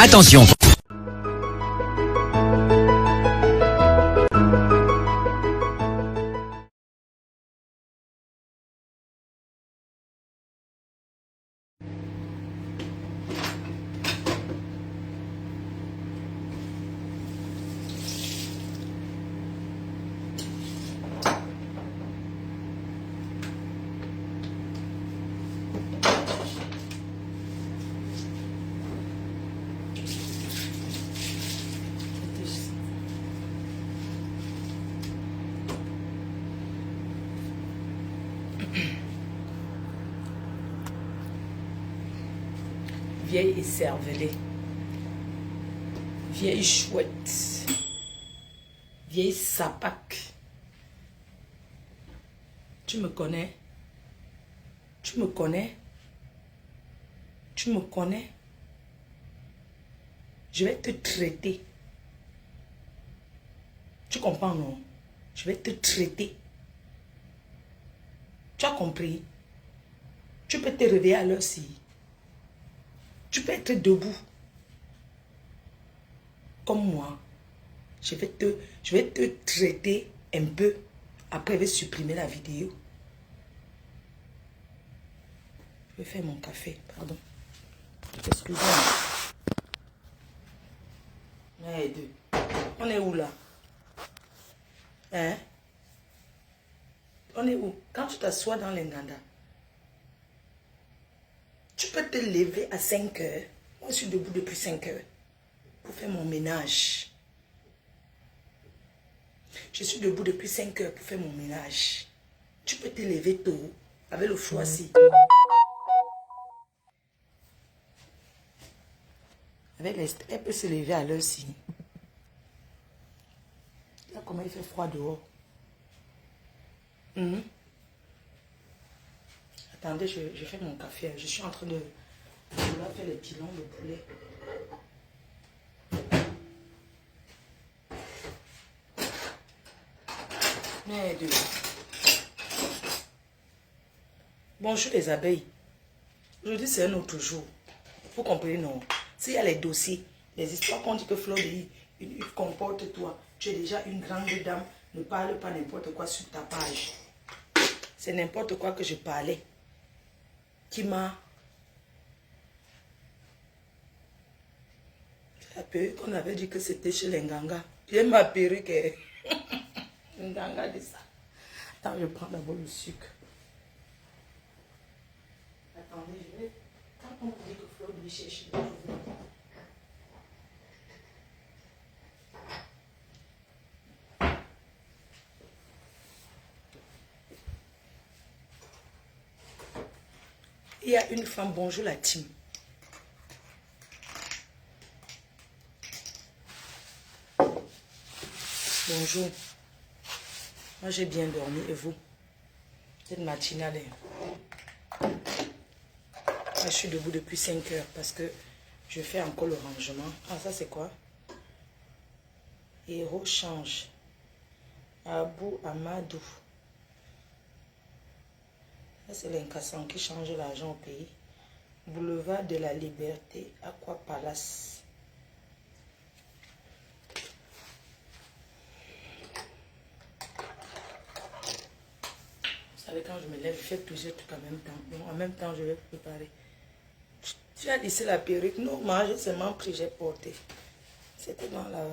Attention. Vieille écervelée, vieille chouette, vieille sapac. Tu me connais? Tu me connais? Tu me connais? Je vais te traiter. Tu comprends, non? Je vais te traiter. Tu as compris? Tu peux te réveiller à l'heure-ci. Tu peux être debout. Comme moi. Je vais te traiter un peu. Après, je vais supprimer la vidéo. Je vais faire mon café. Pardon. Excusez-moi. On est où là? Hein? On est où? Quand tu t'assois dans l'Inganda, tu peux te lever à 5 heures. Moi, je suis debout depuis 5 heures pour faire mon ménage. Je suis debout depuis 5 heures pour faire mon ménage. Tu peux te lever tôt avec le choisi. Elle peut se lever à l'heure-ci. Là, comment il fait froid dehors. Attendez, je fais mon café. Je suis en train de vouloir faire les pilons de poulet. Merde. Bonjour les abeilles. Aujourd'hui, c'est un autre jour. Vous comprenez, non? S'il y a les dossiers, les histoires qu'on dit que Fleur de il comporte-toi. Tu es déjà une grande dame. Ne parle pas n'importe quoi sur ta page. C'est n'importe quoi que je parlais. Qui m'a... La perruque qu'on avait dit que c'était chez les Nganga. J'ai ma perruque. Nganga de ça. Attends, je prends d'abord le sucre. Attendez, je vais... Quand on dit que Fleur de cherche, je vais... Il y a une femme, bonjour la team. Bonjour. Moi j'ai bien dormi et vous? Cette matinale. Moi, je suis debout depuis 5 heures parce que je fais encore le rangement. Ah, ça c'est quoi? Héros change. Abou Amadou. C'est l'incassant qui change l'argent au pays. Boulevard de la Liberté, Aqua Palace. Vous savez, quand je me lève, je fais plusieurs trucs en même temps. Donc, en même temps, je vais préparer. Tu as laissé la perruque? Non, moi, j'ai seulement pris, j'ai porté. C'était dans la...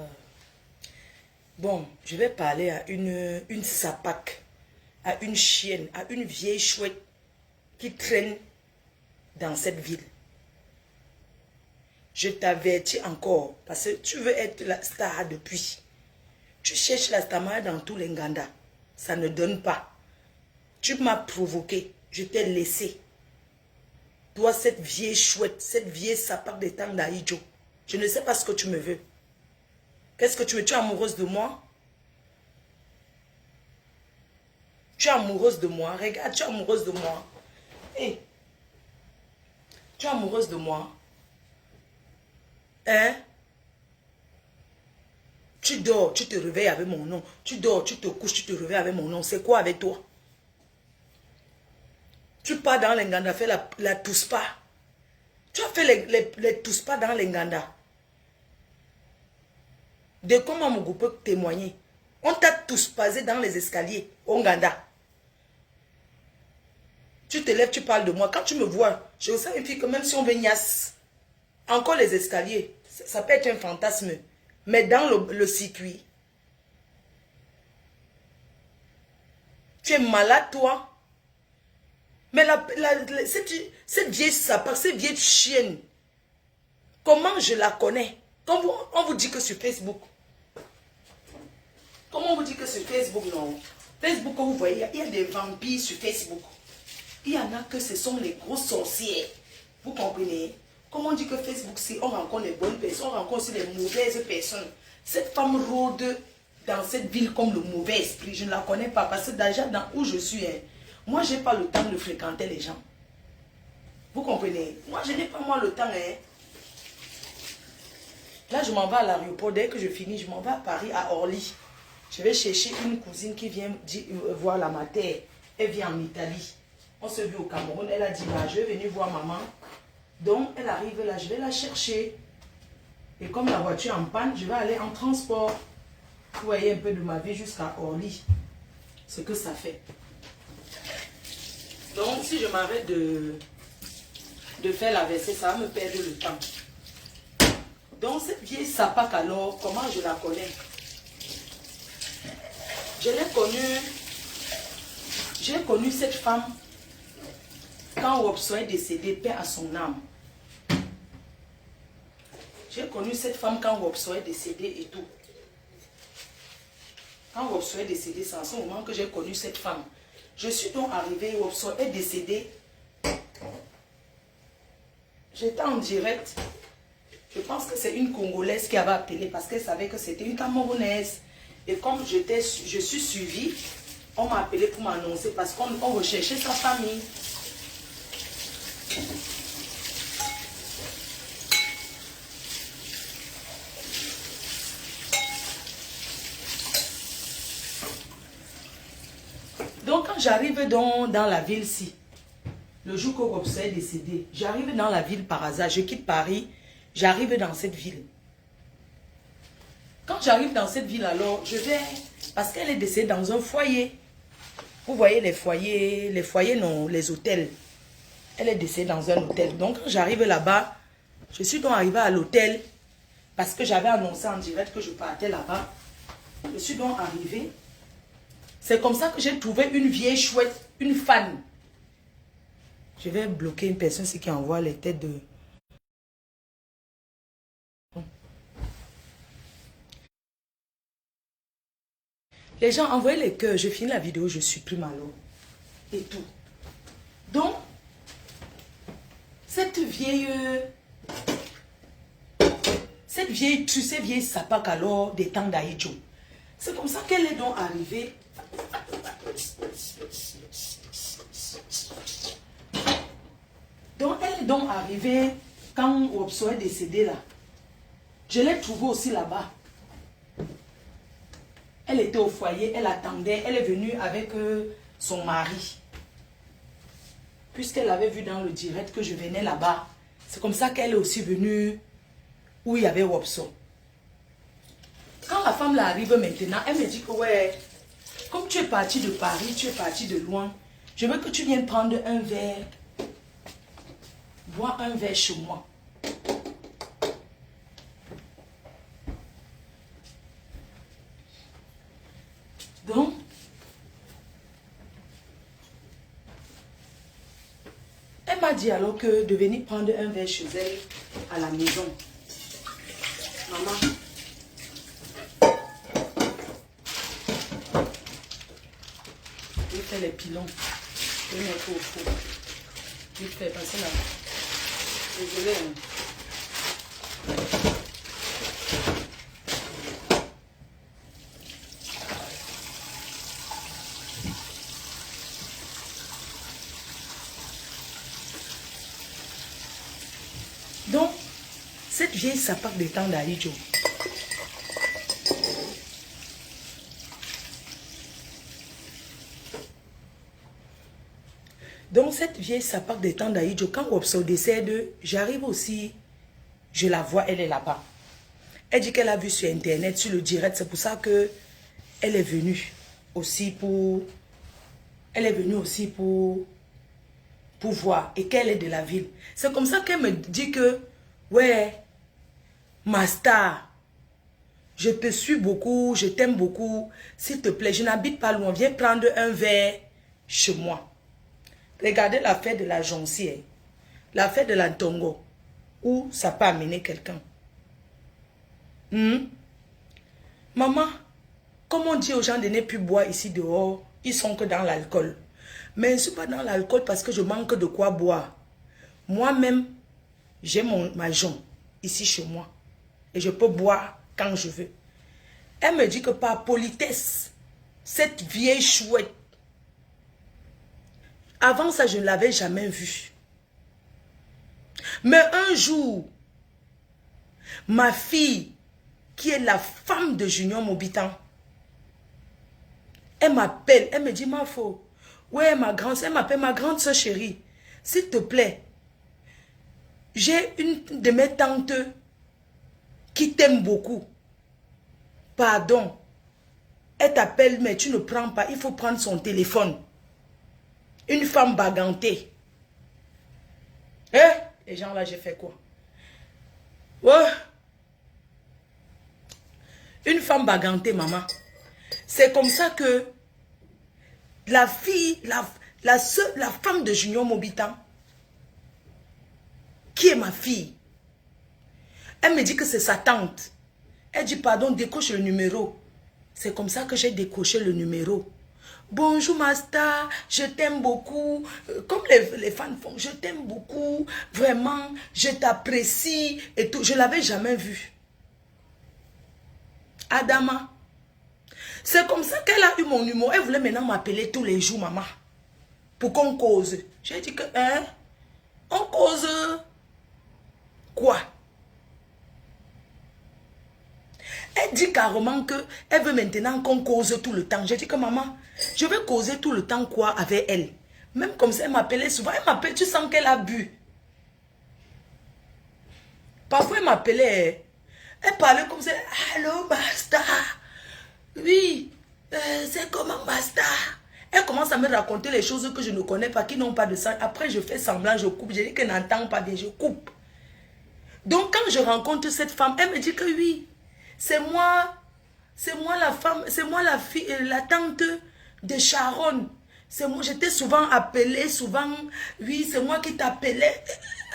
Bon, je vais parler à une sapac, à une chienne, à une vieille chouette qui traîne dans cette ville. Je t'avertis encore, parce que tu veux être la star depuis. Tu cherches la star dans tous les Nganda. Ça ne donne pas. Tu m'as provoqué, je t'ai laissé. Toi, cette vieille chouette, cette vieille sapac de temps d'Aïdjo. Je ne sais pas ce que tu me veux. Qu'est-ce que tu veux? Tu es amoureuse de moi? Tu es amoureuse de moi? Regarde, tu es amoureuse de moi. Hey. Tu es amoureuse de moi? Hein? Tu dors, tu te réveilles avec mon nom. Tu dors, tu te couches, tu te réveilles avec mon nom. C'est quoi avec toi? Tu pars dans les Nganda, fais la touspa. Tu as fait les touspa dans les Nganda. De comment mon groupe peut témoigner. On t'a tous passé dans les escaliers, au Nganda. Tu te lèves, tu parles de moi. Quand tu me vois, je ressens une fille que même si on veut niasse, encore les escaliers, ça peut être un fantasme. Mais dans le circuit, tu es malade, toi. Mais cette vieille sapin, cette vieille chienne, comment je la connais? Quand on vous dit que sur Facebook, comment on vous dit que sur Facebook, non? Facebook, vous voyez, il y a des vampires sur Facebook. Il y en a que ce sont les grosses sorcières. Vous comprenez? Comment on dit que Facebook, si on rencontre les bonnes personnes, on rencontre aussi les mauvaises personnes. Cette femme rôde dans cette ville comme le mauvais esprit. Je ne la connais pas parce que déjà dans où je suis, hein, moi, je n'ai pas le temps de fréquenter les gens. Vous comprenez? Moi, je n'ai pas moi le temps. Hein. Là, je m'en vais à l'aéroport. Dès que je finis, je m'en vais à Paris, à Orly. Je vais chercher une cousine qui vient voir la mater. Elle vient en Italie. On se vit au Cameroun. Elle a dit, bah, je vais venir voir maman. Donc, elle arrive là, je vais la chercher. Et comme la voiture est en panne, je vais aller en transport. Vous voyez un peu de ma vie jusqu'à Orly. Ce que ça fait. Donc, si je m'arrête de faire la vaisselle, ça va me perdre le temps. Donc, cette vieille sapac alors, comment je la connais? Je l'ai connue. J'ai connu cette femme quand Wopso est décédé, paix à son âme. J'ai connu cette femme quand Wopso est décédé et tout. Quand Wopso est décédé, c'est en ce moment que j'ai connu cette femme. Je suis donc arrivée, Wopso est décédé. J'étais en direct. Je pense que c'est une Congolaise qui avait appelé parce qu'elle savait que c'était une Camerounaise. Et comme je suis suivie, on m'a appelé pour m'annoncer parce qu'on recherchait sa famille. Donc quand j'arrive dans la ville-ci, le jour que Wopso est décédé, j'arrive dans la ville par hasard, je quitte Paris, j'arrive dans cette ville. Quand j'arrive dans cette ville alors, je vais, parce qu'elle est décédée dans un foyer. Vous voyez les foyers non, les hôtels. Elle est décédée dans un hôtel. Donc quand j'arrive là-bas, je suis donc arrivée à l'hôtel, parce que j'avais annoncé en direct que je partais là-bas. Je suis donc arrivée. C'est comme ça que j'ai trouvé une vieille chouette, une fan. Je vais bloquer une personne qui envoie les têtes de... Les gens envoient les cœurs. Je finis la vidéo, je supprime alors. Et tout. Donc, cette vieille sapac alors des temps d'Aïdjo. C'est comme ça qu'elle est donc arrivée. Donc, elle est donc arrivée quand Wopso est décédé là. Je l'ai trouvée aussi là-bas. Elle était au foyer, elle attendait, elle est venue avec son mari. Puisqu'elle avait vu dans le direct que je venais là-bas, c'est comme ça qu'elle est aussi venue où il y avait Wopso. Quand la femme là arrive maintenant, elle me dit que ouais, comme tu es parti de Paris, tu es parti de loin, je veux que tu viennes prendre un verre, boire un verre chez moi. Donc, elle m'a dit alors que de venir prendre un verre chez elle à la maison. Maman. Je vais faire les pilons. Je vais mettre au four. Je vais faire passer là. Désolée. Donc, cette vieille sapac de temps d'Aïdjo. Donc, cette vieille sapac de temps d'Aïdjo, quand Wopso décède, j'arrive aussi, je la vois, elle est là-bas. Elle dit qu'elle a vu sur Internet, sur le direct. C'est pour ça que elle est venue aussi pour... Elle est venue aussi pour voir. Et qu'elle est de la ville. C'est comme ça qu'elle me dit que... Ouais, ma star, je te suis beaucoup, je t'aime beaucoup. S'il te plaît, je n'habite pas loin. Viens prendre un verre chez moi. Regardez l'affaire de la Jonci, l'affaire de la Tongo, où ça peut amener quelqu'un. Maman, comme on dit aux gens de ne plus boire ici dehors, ils sont que dans l'alcool. Mais je ne suis pas dans l'alcool parce que je manque de quoi boire. Moi-même, j'ai ma jonc ici chez moi. Et je peux boire quand je veux. Elle me dit que par politesse, cette vieille chouette, avant ça, je ne l'avais jamais vue. Mais un jour, ma fille, qui est la femme de Junior Mobitan, elle m'appelle, elle me dit, ma faux. Ouais, ma grande soeur, elle m'appelle ma grande soeur chérie. S'il te plaît, j'ai une de mes tantes qui t'aime beaucoup. Pardon. Elle t'appelle, mais tu ne prends pas. Il faut prendre son téléphone. Une femme bagantée. Les gens là, j'ai fait quoi? Ouais. Une femme bagantée, maman. C'est comme ça que la fille, la femme de Junior Mobitan, qui est ma fille, elle me dit que c'est sa tante. Elle dit, pardon, décoche le numéro. C'est comme ça que j'ai décoché le numéro. Bonjour ma star, je t'aime beaucoup. Comme les fans font, je t'aime beaucoup. Vraiment, je t'apprécie et tout. Je ne l'avais jamais vue. Adama. C'est comme ça qu'elle a eu mon numéro. Elle voulait maintenant m'appeler tous les jours, maman. Pour qu'on cause. J'ai dit que, hein? On cause quoi? Elle dit carrément qu'elle veut maintenant qu'on cause tout le temps. J'ai dit que maman, je vais causer tout le temps quoi avec elle. Même comme ça, elle m'appelait souvent. Elle m'appelle, tu sens qu'elle a bu. Parfois, elle m'appelait. Elle parlait comme ça. Allô, Basta. Oui, c'est comment Basta? Elle commence à me raconter les choses que je ne connais pas, qui n'ont pas de sens. Après, je fais semblant, je coupe. Je dis qu'elle n'entend pas bien, je coupe. Donc, quand je rencontre cette femme, elle me dit que oui. C'est moi la femme, c'est moi la fille, la tante de Sharon. C'est moi, j'étais souvent appelée, souvent, oui, c'est moi qui t'appelais.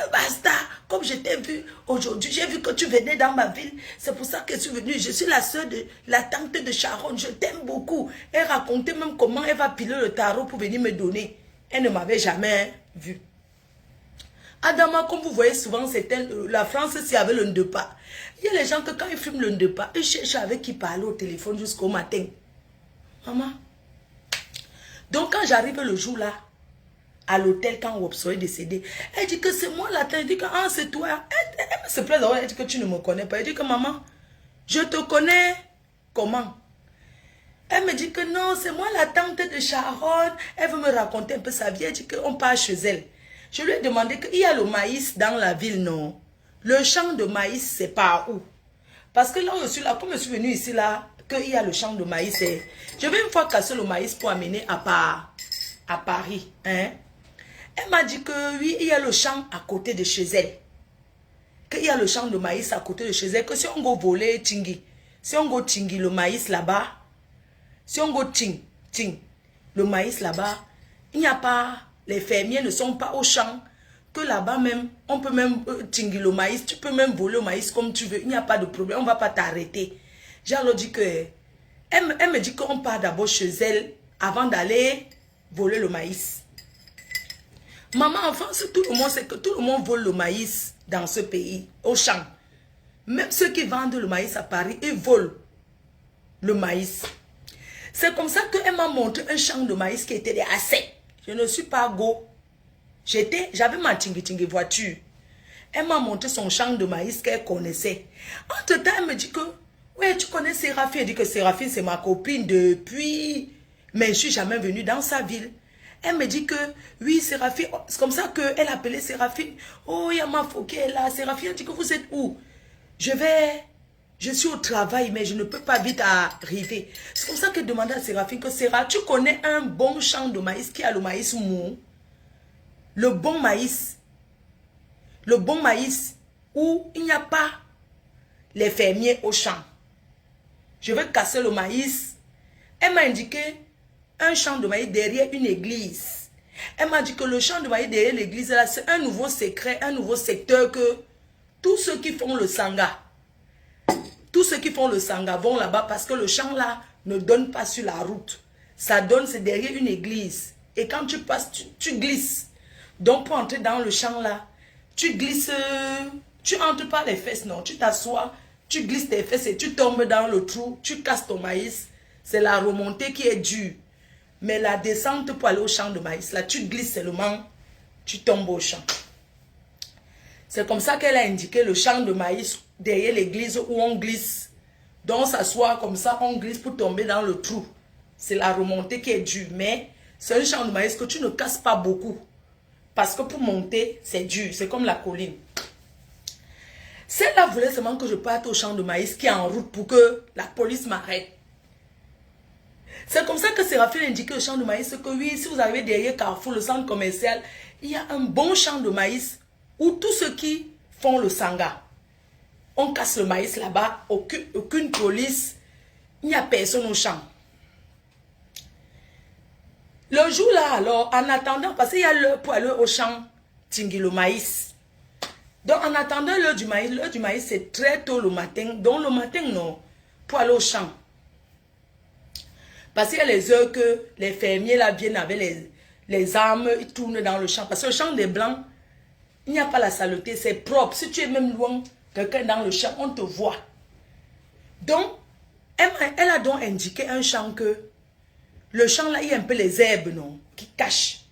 Basta, comme je t'ai vu aujourd'hui, j'ai vu que tu venais dans ma ville. C'est pour ça que je suis venue. Je suis la soeur de la tante de Sharon. Je t'aime beaucoup. Elle racontait même comment elle va piler le tarot pour venir me donner. Elle ne m'avait jamais vue. Adama, comme vous voyez souvent, c'était la France s'il y avait le ndepa. Il y a les gens que quand ils fument le ndepa, ils cherchent avec qui parler au téléphone jusqu'au matin. Maman. Donc quand j'arrive le jour là, à l'hôtel, quand Wopso est décédé, elle dit que c'est moi la tante. Elle dit que ah, c'est toi. Elle se plaît d'avoir, elle dit que tu ne me connais pas. Elle dit que maman, je te connais comment? Elle me dit que non, c'est moi la tante de Sharon. Elle veut me raconter un peu sa vie. Elle dit qu'on part chez elle. Je lui ai demandé qu'il y a le maïs dans la ville, non? Le champ de maïs, c'est par où? Parce que là où je suis là, comme je suis venue ici là, qu'il y a le champ de maïs, je vais une fois casser le maïs pour amener à Paris. Hein? Elle m'a dit que oui, il y a le champ à côté de chez elle. Qu'il y a le champ de maïs à côté de chez elle. Que si on go voler Tingi, si on go Tingi le maïs là-bas, si on go Ting, le maïs là-bas, il n'y a pas, les fermiers ne sont pas au champ. Que là-bas même, on peut même Tingi le maïs, tu peux même voler le maïs comme tu veux. Il n'y a pas de problème, on ne va pas t'arrêter. J'ai alors dit que, elle me dit qu'on part d'abord chez elle avant d'aller voler le maïs. Maman, en France, tout le monde sait que tout le monde vole le maïs dans ce pays, au champ. Même ceux qui vendent le maïs à Paris, ils volent le maïs. C'est comme ça qu'elle m'a montré un champ de maïs qui était assez. Je ne suis pas go. J'avais ma tingi voiture. Elle m'a montré son champ de maïs qu'elle connaissait. Entre-temps, elle me dit que, ouais, tu connais Séraphine. Elle dit que Séraphine, c'est ma copine depuis... Mais je ne suis jamais venue dans sa ville. Elle me dit que, oui, Séraphine, c'est comme ça qu'elle appelait Séraphine. Oh, il y a ma faux qui est là. Séraphine, elle dit que vous êtes où? Je Je suis au travail, mais je ne peux pas vite arriver. C'est comme ça que demandait à Séraphine que Séra, tu connais un bon champ de maïs qui a le maïs mou. Le bon maïs. Le bon maïs où il n'y a pas les fermiers au champ. Je vais casser le maïs. Elle m'a indiqué un champ de maïs derrière une église. Elle m'a dit que le champ de maïs derrière l'église, là, c'est un nouveau secret, un nouveau secteur que tous ceux qui font le sangha, vont là-bas parce que le champ là ne donne pas sur la route. Ça donne, c'est derrière une église. Et quand tu passes, tu glisses. Donc pour entrer dans le champ là, tu glisses, tu entres pas les fesses, non. Tu t'assois, tu glisses tes fesses et tu tombes dans le trou, tu casses ton maïs. C'est la remontée qui est dure. Mais la descente pour aller au champ de maïs, là, tu glisses seulement, tu tombes au champ. C'est comme ça qu'elle a indiqué le champ de maïs derrière l'église où on glisse. Donc on s'assoit comme ça, on glisse pour tomber dans le trou. C'est la remontée qui est dure. Mais c'est un champ de maïs que tu ne casses pas beaucoup. Parce que pour monter, c'est dur. C'est comme la colline. Celle-là voulait seulement que je parte au champ de maïs qui est en route pour que la police m'arrête. C'est comme ça que Séraphine indiquait au champ de maïs que oui, si vous arrivez derrière Carrefour, le centre commercial, il y a un bon champ de maïs où tous ceux qui font le sangha, on casse le maïs là-bas, aucune police, il n'y a personne au champ. Le jour là, alors, en attendant, parce qu'il y a l'heure pour aller au champ, tingui le maïs. Donc en attendant l'heure du maïs c'est très tôt le matin. Donc le matin, non, pour aller au champ. Parce qu'il y a les heures que les fermiers là viennent avec les armes, ils tournent dans le champ. Parce que le champ des Blancs, il n'y a pas la saleté, c'est propre. Si tu es même loin, quelqu'un dans le champ, on te voit. Donc, elle a donc indiqué un champ que le champ là, il y a un peu les herbes, non, qui cachent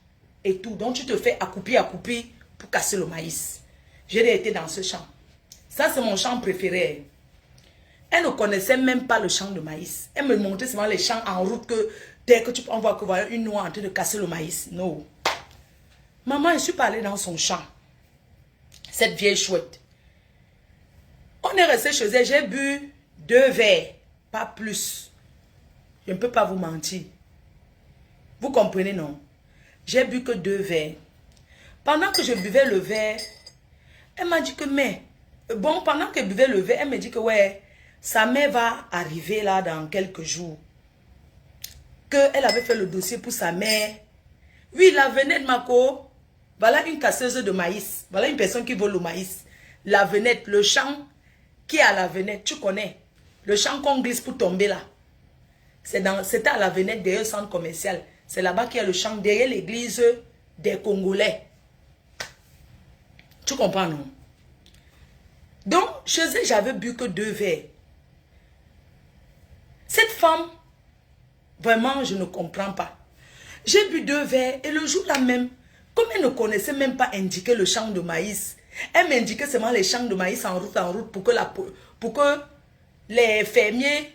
et tout. Donc, tu te fais accouper pour casser le maïs. J'ai été dans ce champ. Ça, c'est mon champ préféré. Elle ne connaissait même pas le champ de maïs. Elle me montrait seulement les champs en route que dès que tu peux voir que voilà une noix en train de casser le maïs. Non. Maman, je suis pas allée dans son champ. Cette vieille chouette. On est resté chez elle. J'ai bu 2 verres. Pas plus. Je ne peux pas vous mentir. Vous comprenez, non? J'ai bu que 2 verres. Pendant que je buvais le verre, elle m'a dit que, mais, bon, pendant qu'elle buvait le verre, elle me dit que, ouais, sa mère va arriver là dans quelques jours. Qu'elle avait fait le dossier pour sa mère. Oui, la venette, Mako. Voilà une casseuse de maïs. Voilà une personne qui vole le maïs. La venette, le champ qui est à la venette, tu connais. Le champ qu'on glisse pour tomber là. C'était à la venette derrière le centre commercial. C'est là-bas qu'il y a le champ derrière l'église des Congolais. Tu comprends, non? Donc, chez elle, j'avais bu que 2 verres. Cette femme, vraiment, je ne comprends pas. J'ai bu 2 verres et le jour-là même, comme elle ne connaissait même pas indiquer le champ de maïs, elle m'indiquait seulement les champs de maïs en route pour que les fermiers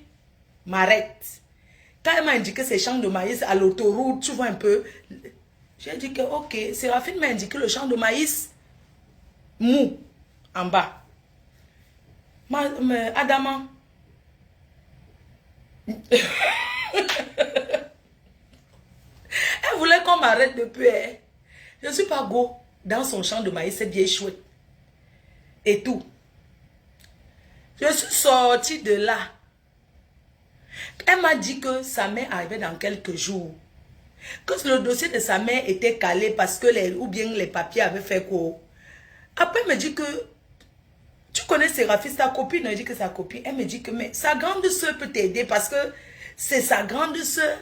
m'arrêtent. Quand elle m'a indiqué ces champs de maïs à l'autoroute, tu vois un peu, j'ai dit que ok, Séraphine m'a indiqué le champ de maïs mou, en bas. Adama, elle voulait qu'on m'arrête depuis. Je ne suis pas go dans son champ de maïs, cette vieille chouette. Et tout. Je suis sortie de là. Elle m'a dit que sa mère arrivait dans quelques jours. Que le dossier de sa mère était calé parce que ou bien les papiers avaient fait quoi. Après, elle me dit que tu connais Séraphine, sa copine. Elle dit que sa copine. Elle me dit que mais sa grande soeur peut t'aider parce que c'est sa grande soeur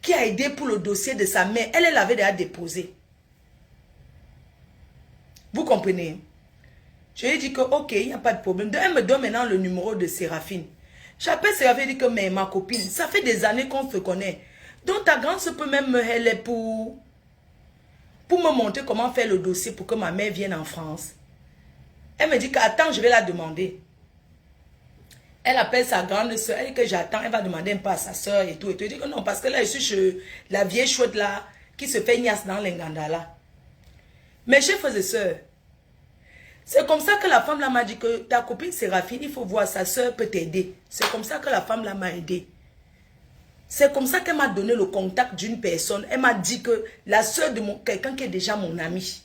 qui a aidé pour le dossier de sa mère. Elle l'avait déjà déposé. Vous comprenez? Je lui ai dit que ok, il n'y a pas de problème. Elle me donne maintenant le numéro de Séraphine. J'appelle Séraphine et dit que mais ma copine, ça fait des années qu'on se connaît. Donc ta grande soeur peut même elle est pour me montrer comment faire le dossier pour que ma mère vienne en France. Elle me dit que attends, je vais la demander. Elle appelle sa grande soeur, elle dit que j'attends, elle va demander un peu à sa soeur et tout. Elle dit que non, parce que là, je suis chez la vieille chouette là, qui se fait niasse dans l'Inganda là. Mes chers frères et sœurs, C'est comme ça que la femme là m'a dit que ta copine Séraphine, il faut voir, sa soeur peut t'aider. C'est comme ça que la femme là m'a aidé. C'est comme ça qu'elle m'a donné le contact d'une personne. Elle m'a dit que la soeur de quelqu'un qui est déjà mon ami.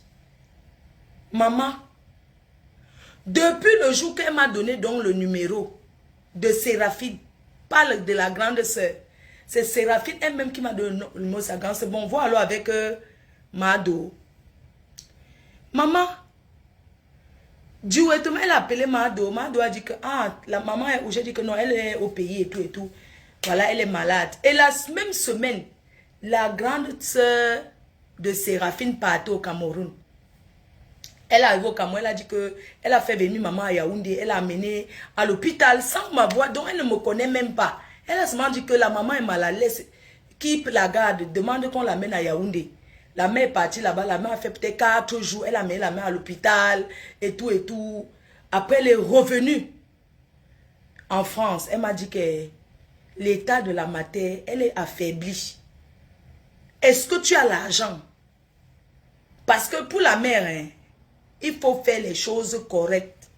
Maman, depuis le jour qu'elle m'a donné donc le numéro de Séraphine, parle de la grande soeur. C'est Séraphine elle-même qui m'a donné le mot sa grande soeur. Bon, voilà alors avec Mado. Maman, directement, elle a appelé Mado. Mado a dit que, ah, la maman est où? J'ai dit que non, elle est au pays et tout et tout. Voilà, elle est malade. Et la même semaine, la grande sœur de Séraphine partait au Cameroun. Elle est arrivée au Cameroun, elle a dit que elle a fait venir maman à Yaoundé, elle a amené à l'hôpital sans ma voix, donc elle ne me connaît même pas. Elle a seulement dit que la maman est malade, qui la garde, demande qu'on l'amène à Yaoundé. La mère est partie là-bas, la mère a fait peut-être 4 jours, elle a amené la mère à l'hôpital et tout et tout. Après, elle est revenue en France. Elle m'a dit que l'état de la matière, elle est affaiblie. Est-ce que tu as l'argent? Parce que pour la mère, hein, il faut faire les choses correctes.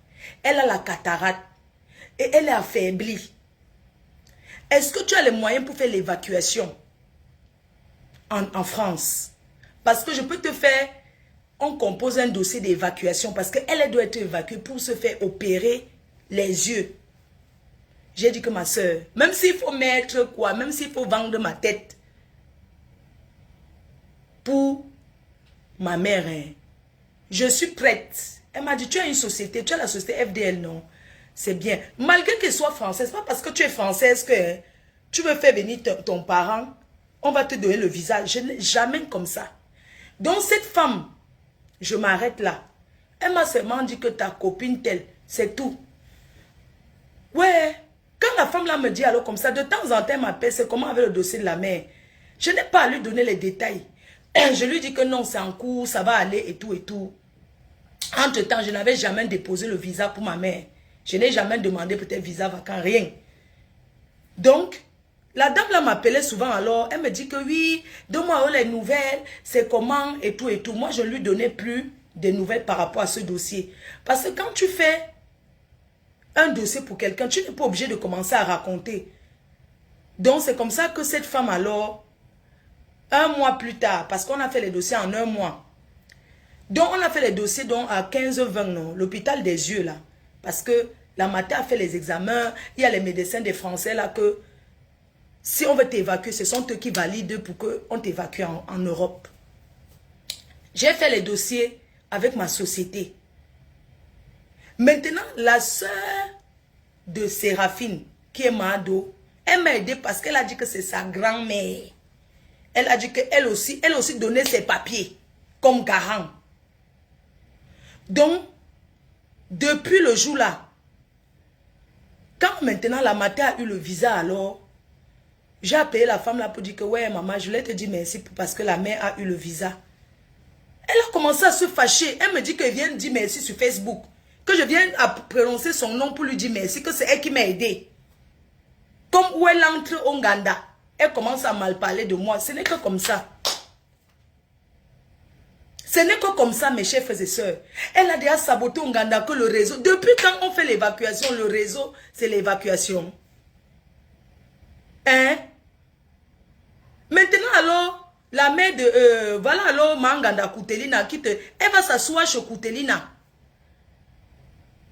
Elle a la cataracte et elle est affaiblie. Est-ce que tu as les moyens pour faire l'évacuation en France? Parce que je peux te faire, on compose un dossier d'évacuation parce qu'elle doit être évacuée pour se faire opérer les yeux. J'ai dit que ma soeur, même s'il faut mettre quoi, même s'il faut vendre ma tête pour ma mère, hein, je suis prête. Elle m'a dit, tu as une société, tu as la société FDL, non? C'est bien. Malgré qu'elle soit française, pas parce que tu es française que hein, tu veux faire venir ton parent, on va te donner le visa. Je n'ai jamais comme ça. Donc cette femme, je m'arrête là. Elle m'a seulement dit que ta copine telle, c'est tout. Ouais. Quand la femme là me dit alors comme ça, de temps en temps elle m'appelle, c'est comment avec le dossier de la mère. Je n'ai pas à lui donner les détails. Je lui dis que non, c'est en cours, ça va aller et tout et tout. Entre-temps, je n'avais jamais déposé le visa pour ma mère. Je n'ai jamais demandé peut-être visa vacant, rien. Donc, la dame là m'appelait souvent alors, elle me dit que oui, donne-moi les nouvelles, c'est comment et tout et tout. Moi, je ne lui donnais plus de nouvelles par rapport à ce dossier. Parce que quand tu fais un dossier pour quelqu'un, tu n'es pas obligé de commencer à raconter. Donc, c'est comme ça que cette femme alors, un mois plus tard, parce qu'on a fait les dossiers en un mois. Donc, on a fait les dossiers donc, à 15-20, l'hôpital des yeux là. Parce que la matin a fait les examens, il y a les médecins des Français là que si on veut t'évacuer, ce sont eux qui valident pour qu'on t'évacue en Europe. J'ai fait les dossiers avec ma société. Maintenant, la sœur de Séraphine, qui est Mado, elle m'a aidé parce qu'elle a dit que c'est sa grand-mère. Elle a dit qu'elle aussi donnait ses papiers comme garant. Donc, depuis le jour là, quand maintenant la matin a eu le visa alors, j'ai appelé la femme là pour dire que ouais maman, je voulais te dire merci parce que la mère a eu le visa. Elle a commencé à se fâcher. Elle me dit qu'elle vient dire merci sur Facebook. Que je viens à prononcer son nom pour lui dire merci, que c'est elle qui m'a aidé. Comme où elle entre au Nganda, elle commence à mal parler de moi. Ce n'est que comme ça. Ce n'est que comme ça, mes chers frères et sœurs. Elle a déjà saboté au Nganda que le réseau. Depuis quand on fait l'évacuation, le réseau, c'est l'évacuation. Hein? Maintenant alors, la mère de... voilà alors, Manganda Koutelina, elle va s'asseoir chez Koutelina.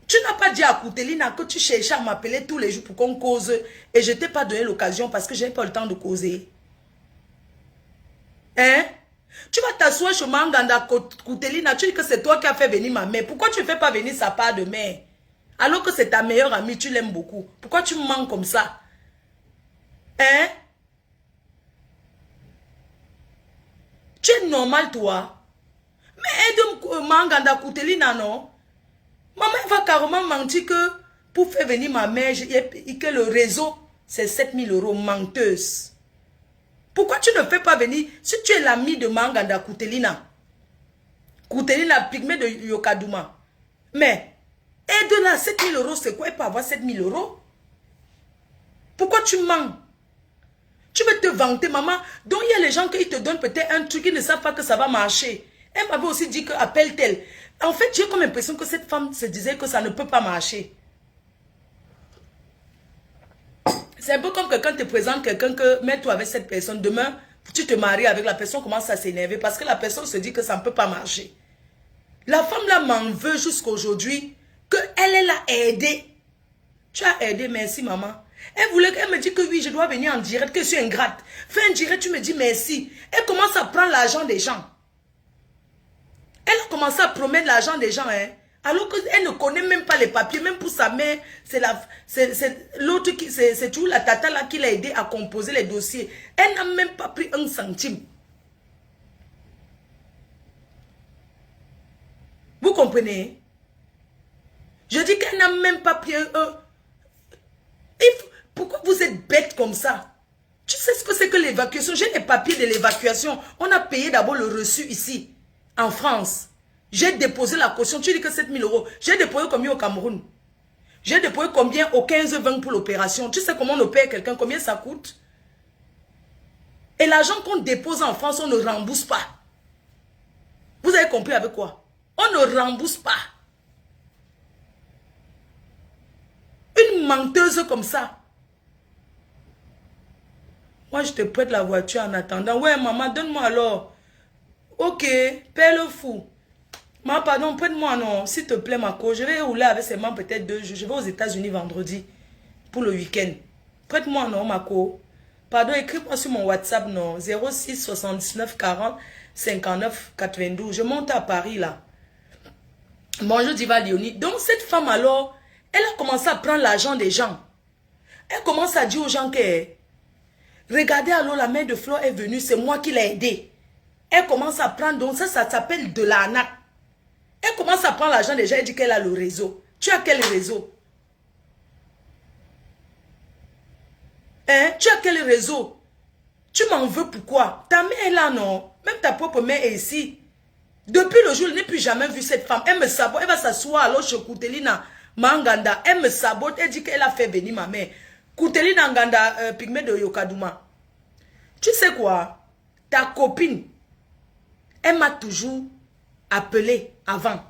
Tu n'as pas dit à Koutelina que tu cherchais à m'appeler tous les jours pour qu'on cause et je ne t'ai pas donné l'occasion parce que je n'ai pas le temps de causer. Hein? Tu vas t'asseoir chez Manganda Koutelina, tu dis que c'est toi qui as fait venir ma mère. Pourquoi tu ne fais pas venir sa part de mère? Alors que c'est ta meilleure amie, tu l'aimes beaucoup. Pourquoi tu me mens comme ça? Hein? Tu es normal toi? Mais aide Manganda Koutelina, non? Maman va carrément mentir que pour faire venir ma mère, que le réseau, c'est 7 000 € menteuse. Pourquoi tu ne fais pas venir, si tu es l'ami de Manganda Koutelina, Koutelina, pygmée de Yokadouma, mais aide-la, 7 000 €, c'est quoi? Elle peut avoir 7 000 €? Pourquoi tu mens? Tu veux te vanter, maman. Donc il y a les gens qui te donnent peut-être un truc, ils ne savent pas que ça va marcher. Elle m'avait aussi dit que appelle tel. En fait, j'ai comme l'impression que cette femme se disait que ça ne peut pas marcher. C'est un peu comme que quand tu présentes quelqu'un que mets-toi avec cette personne, demain, tu te maries avec la personne, commence à s'énerver parce que la personne se dit que ça ne peut pas marcher. La femme là m'en veut jusqu'à aujourd'hui, qu'elle l'a aidé. Tu as aidé, merci maman. Elle me dit que oui, je dois venir en direct, que je suis ingrate. Fais un direct, tu me dis merci. Elle commence à prendre l'argent des gens. Elle a commencé à promettre l'argent des gens, hein. Alors qu'elle ne connaît même pas les papiers, même pour sa mère, c'est l'autre qui, c'est toujours la tata là qui l'a aidé à composer les dossiers. Elle n'a même pas pris un centime. Vous comprenez? Je dis qu'elle n'a même pas pris pourquoi vous êtes bête comme ça? Tu sais ce que c'est que l'évacuation? J'ai les papiers de l'évacuation. On a payé d'abord le reçu ici, en France. J'ai déposé la caution. Tu dis que 7 000 euros. J'ai déposé combien au Cameroun? J'ai déposé combien au 15-20 pour l'opération? Tu sais comment on opère quelqu'un? Combien ça coûte? Et l'argent qu'on dépose en France, on ne rembourse pas. Vous avez compris avec quoi? On ne rembourse pas. Une menteuse comme ça. Moi, je te prête la voiture en attendant. Ouais, maman, donne-moi alors. Ok, paie le fou. Maman, pardon, prête-moi, non. S'il te plaît, ma co. Je vais rouler avec ses mains peut-être 2 jours. Je vais aux États-Unis vendredi pour le week-end. Prête-moi, non, ma co. Pardon, écris-moi sur mon WhatsApp, non. 06 79 40 59 92. Je monte à Paris, là. Bonjour, Diva Léonie. Donc, cette femme, alors, elle a commencé à prendre l'argent des gens. Elle commence à dire aux gens que... Regardez alors, la mère de Flo est venue, c'est moi qui l'ai aidée. Elle commence à prendre, donc ça s'appelle de l'arnaque. Elle commence à prendre l'argent des gens et dit qu'elle a le réseau. Tu as quel réseau? Hein? Tu as quel réseau? Tu m'en veux pourquoi? Ta mère est là, non? Même ta propre mère est ici. Depuis le jour, je n'ai plus jamais vu cette femme. Elle me sabote, elle va s'asseoir alors chez Koutelina Manganda. Elle me sabote, elle dit qu'elle a fait venir ma mère. Koutelina Nganda, pygmée de Yokadouma. Tu sais quoi? Ta copine, elle m'a toujours appelé avant.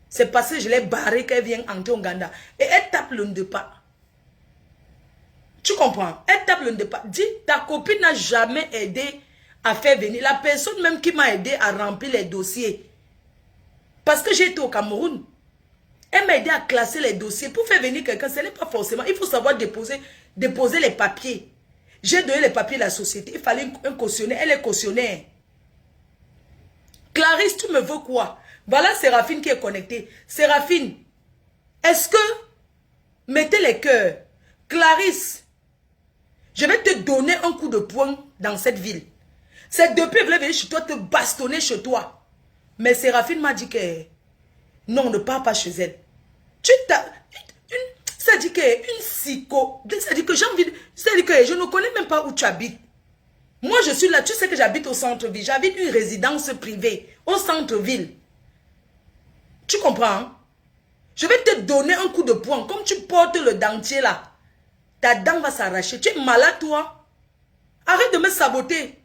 C'est parce que je l'ai barré qu'elle vient entrer au Nganda. Et elle tape le de pas. Tu comprends? Elle tape le de pas. Dis, ta copine n'a jamais aidé à faire venir. La personne même qui m'a aidé à remplir les dossiers. Parce que j'ai été au Cameroun. Elle m'a aidé à classer les dossiers. Pour faire venir quelqu'un, ce n'est pas forcément. Il faut savoir déposer les papiers. J'ai donné les papiers de la société. Il fallait un cautionnaire. Elle est cautionnaire. Clarisse, tu me veux quoi? Voilà Séraphine qui est connectée. Séraphine, est-ce que... Mettez les cœurs. Clarisse, je vais te donner un coup de poing dans cette ville. C'est depuis qu'elle est venue chez toi te bastonner chez toi. Mais Séraphine m'a dit que... Non, ne pars pas chez elle. Tu t'as... Ça dit que une psycho... Ça dit que j'ai envie... Ça dit que je ne connais même pas où tu habites. Moi, je suis là. Tu sais que j'habite au centre-ville. J'habite une résidence privée au centre-ville. Tu comprends? Hein? Je vais te donner un coup de poing. Comme tu portes le dentier là. Ta dent va s'arracher. Tu es malade, toi. Arrête de me saboter.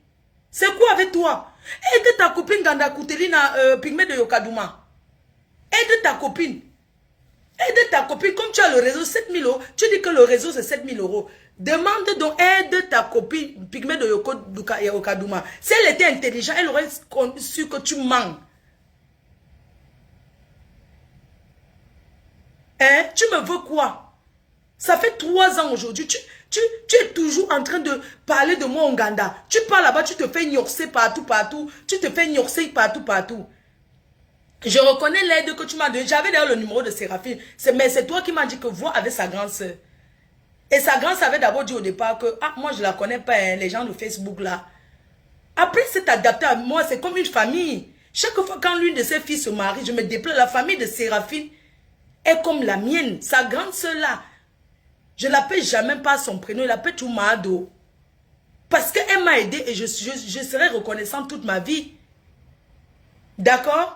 C'est quoi avec toi? Aide ta copine Ganda Koutelina, pygmée de Yokadouma. Aide ta copine. Aide ta copine. Comme tu as le réseau 7 000 euros. Tu dis que le réseau c'est 7 000 euros. Demande donc, aide ta copine pygmée de Yokadouma. Si elle était intelligente, elle aurait su que tu mens. Hein? Tu me veux quoi? Ça fait 3 ans aujourd'hui. Tu es toujours en train de parler de moi en Ouganda. Tu pars là-bas, tu te fais gnorcer partout, partout. Tu te fais gnorcer partout, partout. Je reconnais l'aide que tu m'as donnée. J'avais d'ailleurs le numéro de Séraphine. Mais c'est toi qui m'as dit que vois avec sa grande soeur. Et sa grande avait d'abord dit au départ que, ah, moi je la connais pas, hein, les gens de Facebook là. Après, c'est adapté à moi, c'est comme une famille. Chaque fois quand l'une de ses filles se marie, je me déplace. La famille de Séraphine est comme la mienne. Sa grande soeur là, je ne l'appelle jamais par son prénom, je l'appelle Toumado. Parce qu'elle m'a aidé et je serai reconnaissante toute ma vie. D'accord?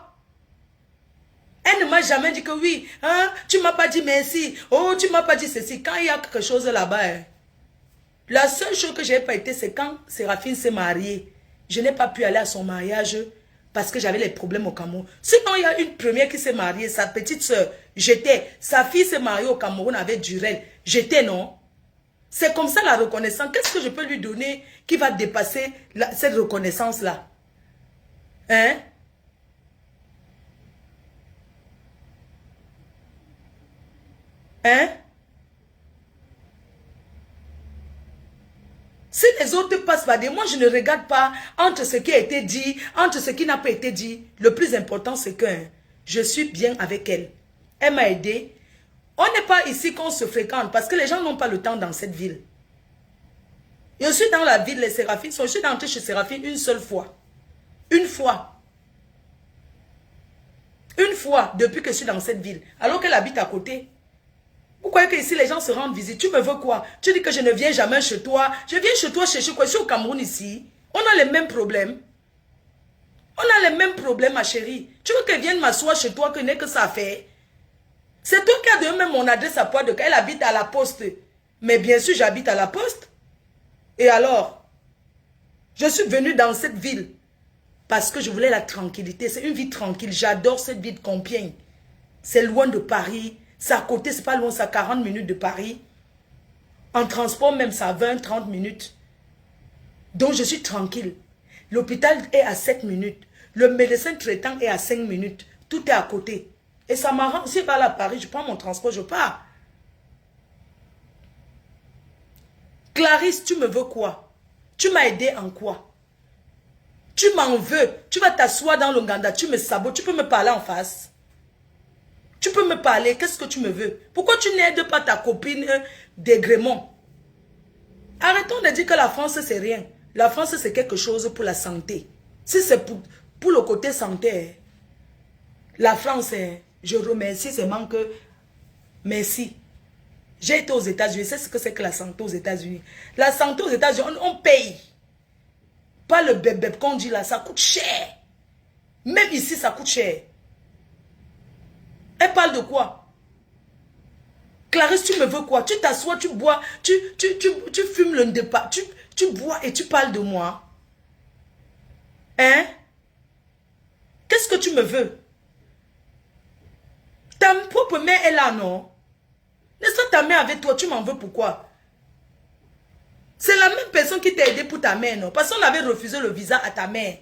Elle ne m'a jamais dit que oui, hein, tu ne m'as pas dit merci, oh, tu ne m'as pas dit ceci. Quand il y a quelque chose là-bas, hein, la seule chose que je n'ai pas été, c'est quand Séraphine s'est mariée. Je n'ai pas pu aller à son mariage parce que j'avais les problèmes au Cameroun. Sinon, il y a une première qui s'est mariée, sa petite soeur, j'étais. Sa fille s'est mariée au Cameroun avec Durel, j'étais, non? C'est comme ça la reconnaissance. Qu'est-ce que je peux lui donner qui va dépasser cette reconnaissance-là? Hein? Hein? Si les autres passent par des... Moi, je ne regarde pas entre ce qui a été dit, entre ce qui n'a pas été dit. Le plus important, c'est que je suis bien avec elle. Elle m'a aidé. On n'est pas ici qu'on se fréquente parce que les gens n'ont pas le temps dans cette ville. Je suis dans la ville, les Séraphines. Je suis entrée chez Séraphine une seule fois. Une fois. Une fois depuis que je suis dans cette ville. Alors qu'elle habite à côté. Vous croyez que ici les gens se rendent visite? Tu me veux quoi? Tu dis que je ne viens jamais chez toi. Je viens chez toi chercher quoi? Je suis au Cameroun ici. On a les mêmes problèmes. On a les mêmes problèmes, ma chérie. Tu veux qu'elle vienne m'asseoir chez toi, que n'est que ça à faire? C'est toi qui as donné même mon adresse à Pointe de Cœur. Elle habite à la poste. Mais bien sûr, j'habite à la poste. Et alors? Je suis venue dans cette ville parce que je voulais la tranquillité. C'est une vie tranquille. J'adore cette ville de Compiègne. C'est loin de Paris. C'est à côté, c'est pas loin, c'est à 40 minutes de Paris. En transport même, c'est à 20-30 minutes. Donc je suis tranquille. L'hôpital est à 7 minutes. Le médecin traitant est à 5 minutes. Tout est à côté. Et ça m'arrange. Si je vais à Paris, je prends mon transport, je pars. Clarisse, tu me veux quoi? Tu m'as aidé en quoi? Tu m'en veux. Tu vas t'asseoir dans l'Ouganda, tu me sabotes, tu peux me parler en face. Tu peux me parler, qu'est-ce que tu me veux? Pourquoi tu n'aides pas ta copine d'Aigremont? Arrêtons de dire que la France, c'est rien. La France, c'est quelque chose pour la santé. Si c'est pour le côté santé, la France, je remercie seulement que... Merci. J'ai été aux États-Unis, c'est ce que c'est que la santé aux États-Unis. La santé aux États-Unis, on paye. Pas le bébé qu'on dit là, ça coûte cher. Même ici, ça coûte cher. Elle parle de quoi? Clarisse, tu me veux quoi? Tu t'assois, tu bois, tu fumes le départ, tu bois et tu parles de moi. Hein? Qu'est-ce que tu me veux? Ta propre mère est là, non? N'est-ce pas ta mère avec toi? Tu m'en veux pourquoi? C'est la même personne qui t'a aidé pour ta mère, non? Parce qu'on avait refusé le visa à ta mère.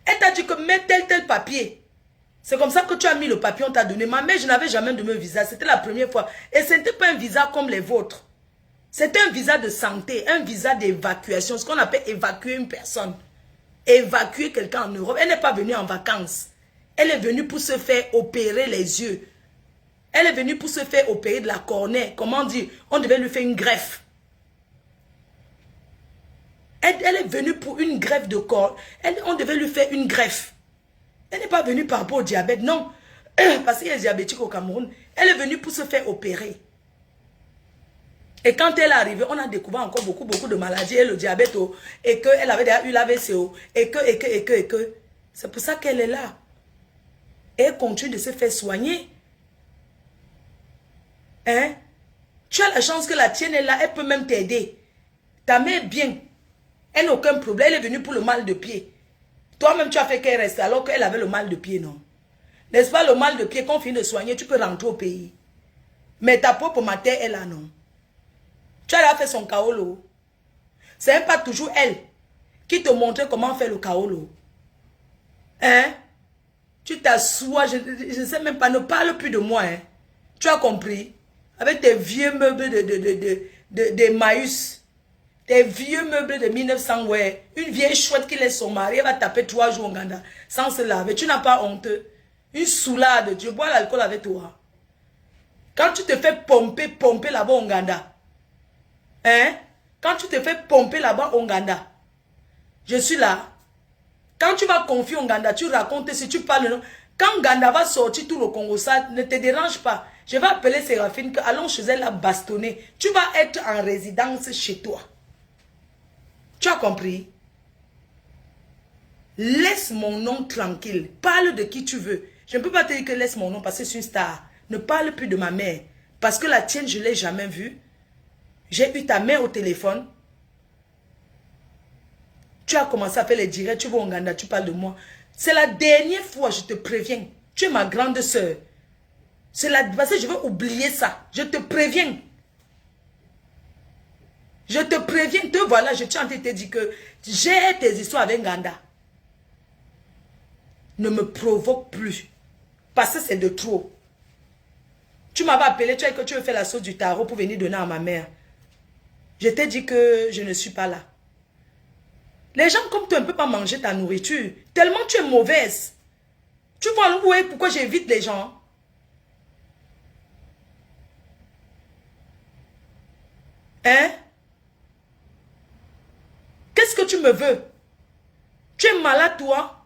Elle t'a dit que mets tel papier. C'est comme ça que tu as mis le papier, on t'a donné. Ma mère, je n'avais jamais donné un visa. C'était la première fois. Et ce n'était pas un visa comme les vôtres. C'était un visa de santé, un visa d'évacuation. Ce qu'on appelle évacuer une personne. Évacuer quelqu'un en Europe. Elle n'est pas venue en vacances. Elle est venue pour se faire opérer les yeux. Elle est venue pour se faire opérer de la cornée. Comment dire? On devait lui faire une greffe. Elle est venue pour une greffe de corps. On devait lui faire une greffe. Elle n'est pas venue par rapport au diabète, non. Parce qu'il y a des diabétiques au Cameroun. Elle est venue pour se faire opérer. Et quand elle est arrivée, on a découvert encore beaucoup de maladies. Et le diabète, et qu'elle avait déjà eu l'AVC, et que. C'est pour ça qu'elle est là. Et elle continue de se faire soigner. Hein? Tu as la chance que la tienne est là, elle peut même t'aider. Ta mère est bien. Elle n'a aucun problème. Elle est venue pour le mal de pied. Toi-même, tu as fait qu'elle reste alors qu'elle avait le mal de pied, non? N'est-ce pas le mal de pied qu'on finit de soigner, tu peux rentrer au pays. Mais ta propre matière est là, non? Tu as fait son kaolo. Ce n'est pas toujours elle qui te montrait comment faire le kaolo. Hein? Tu t'assois, je ne sais même pas, ne parle plus de moi, hein? Tu as compris? Avec tes vieux meubles de Maïs. Tes vieux meubles de 1900, ouais. Une vieille chouette qui laisse son mari, elle va taper 3 jours au Ghana sans se laver. Tu n'as pas honte. Une soulade, tu bois l'alcool avec toi. Quand tu te fais pomper là-bas au Ghana. Hein? Quand tu te fais pomper là-bas au Ghana. Je suis là. Quand tu vas confier au Ghana, tu racontes si tu parles. Quand Ghana va sortir tout le Congo, ça ne te dérange pas. Je vais appeler Séraphine, que allons chez elle la bastonner. Tu vas être en résidence chez toi. Tu as compris? Laisse mon nom tranquille. Parle de qui tu veux. Je ne peux pas te dire que laisse mon nom parce que c'est une star. Ne parle plus de ma mère. Parce que la tienne, je ne l'ai jamais vue. J'ai eu ta mère au téléphone. Tu as commencé à faire les directs. Tu vas au Ghana, tu parles de moi. C'est la dernière fois, je te préviens. Tu es ma grande sœur. Parce que je vais oublier ça. Je te préviens. Je te préviens. Te voilà, je tiens à te dire que j'ai tes histoires avec Nganda. Ne me provoque plus. Parce que c'est de trop. Tu m'avais appelé, tu as dit que tu veux faire la sauce du tarot pour venir donner à ma mère. Je t'ai dit que je ne suis pas là. Les gens comme toi ne peuvent pas manger ta nourriture. Tellement tu es mauvaise. Tu vois où est pourquoi j'évite les gens. Hein? Qu'est-ce que tu me veux? Tu es malade toi?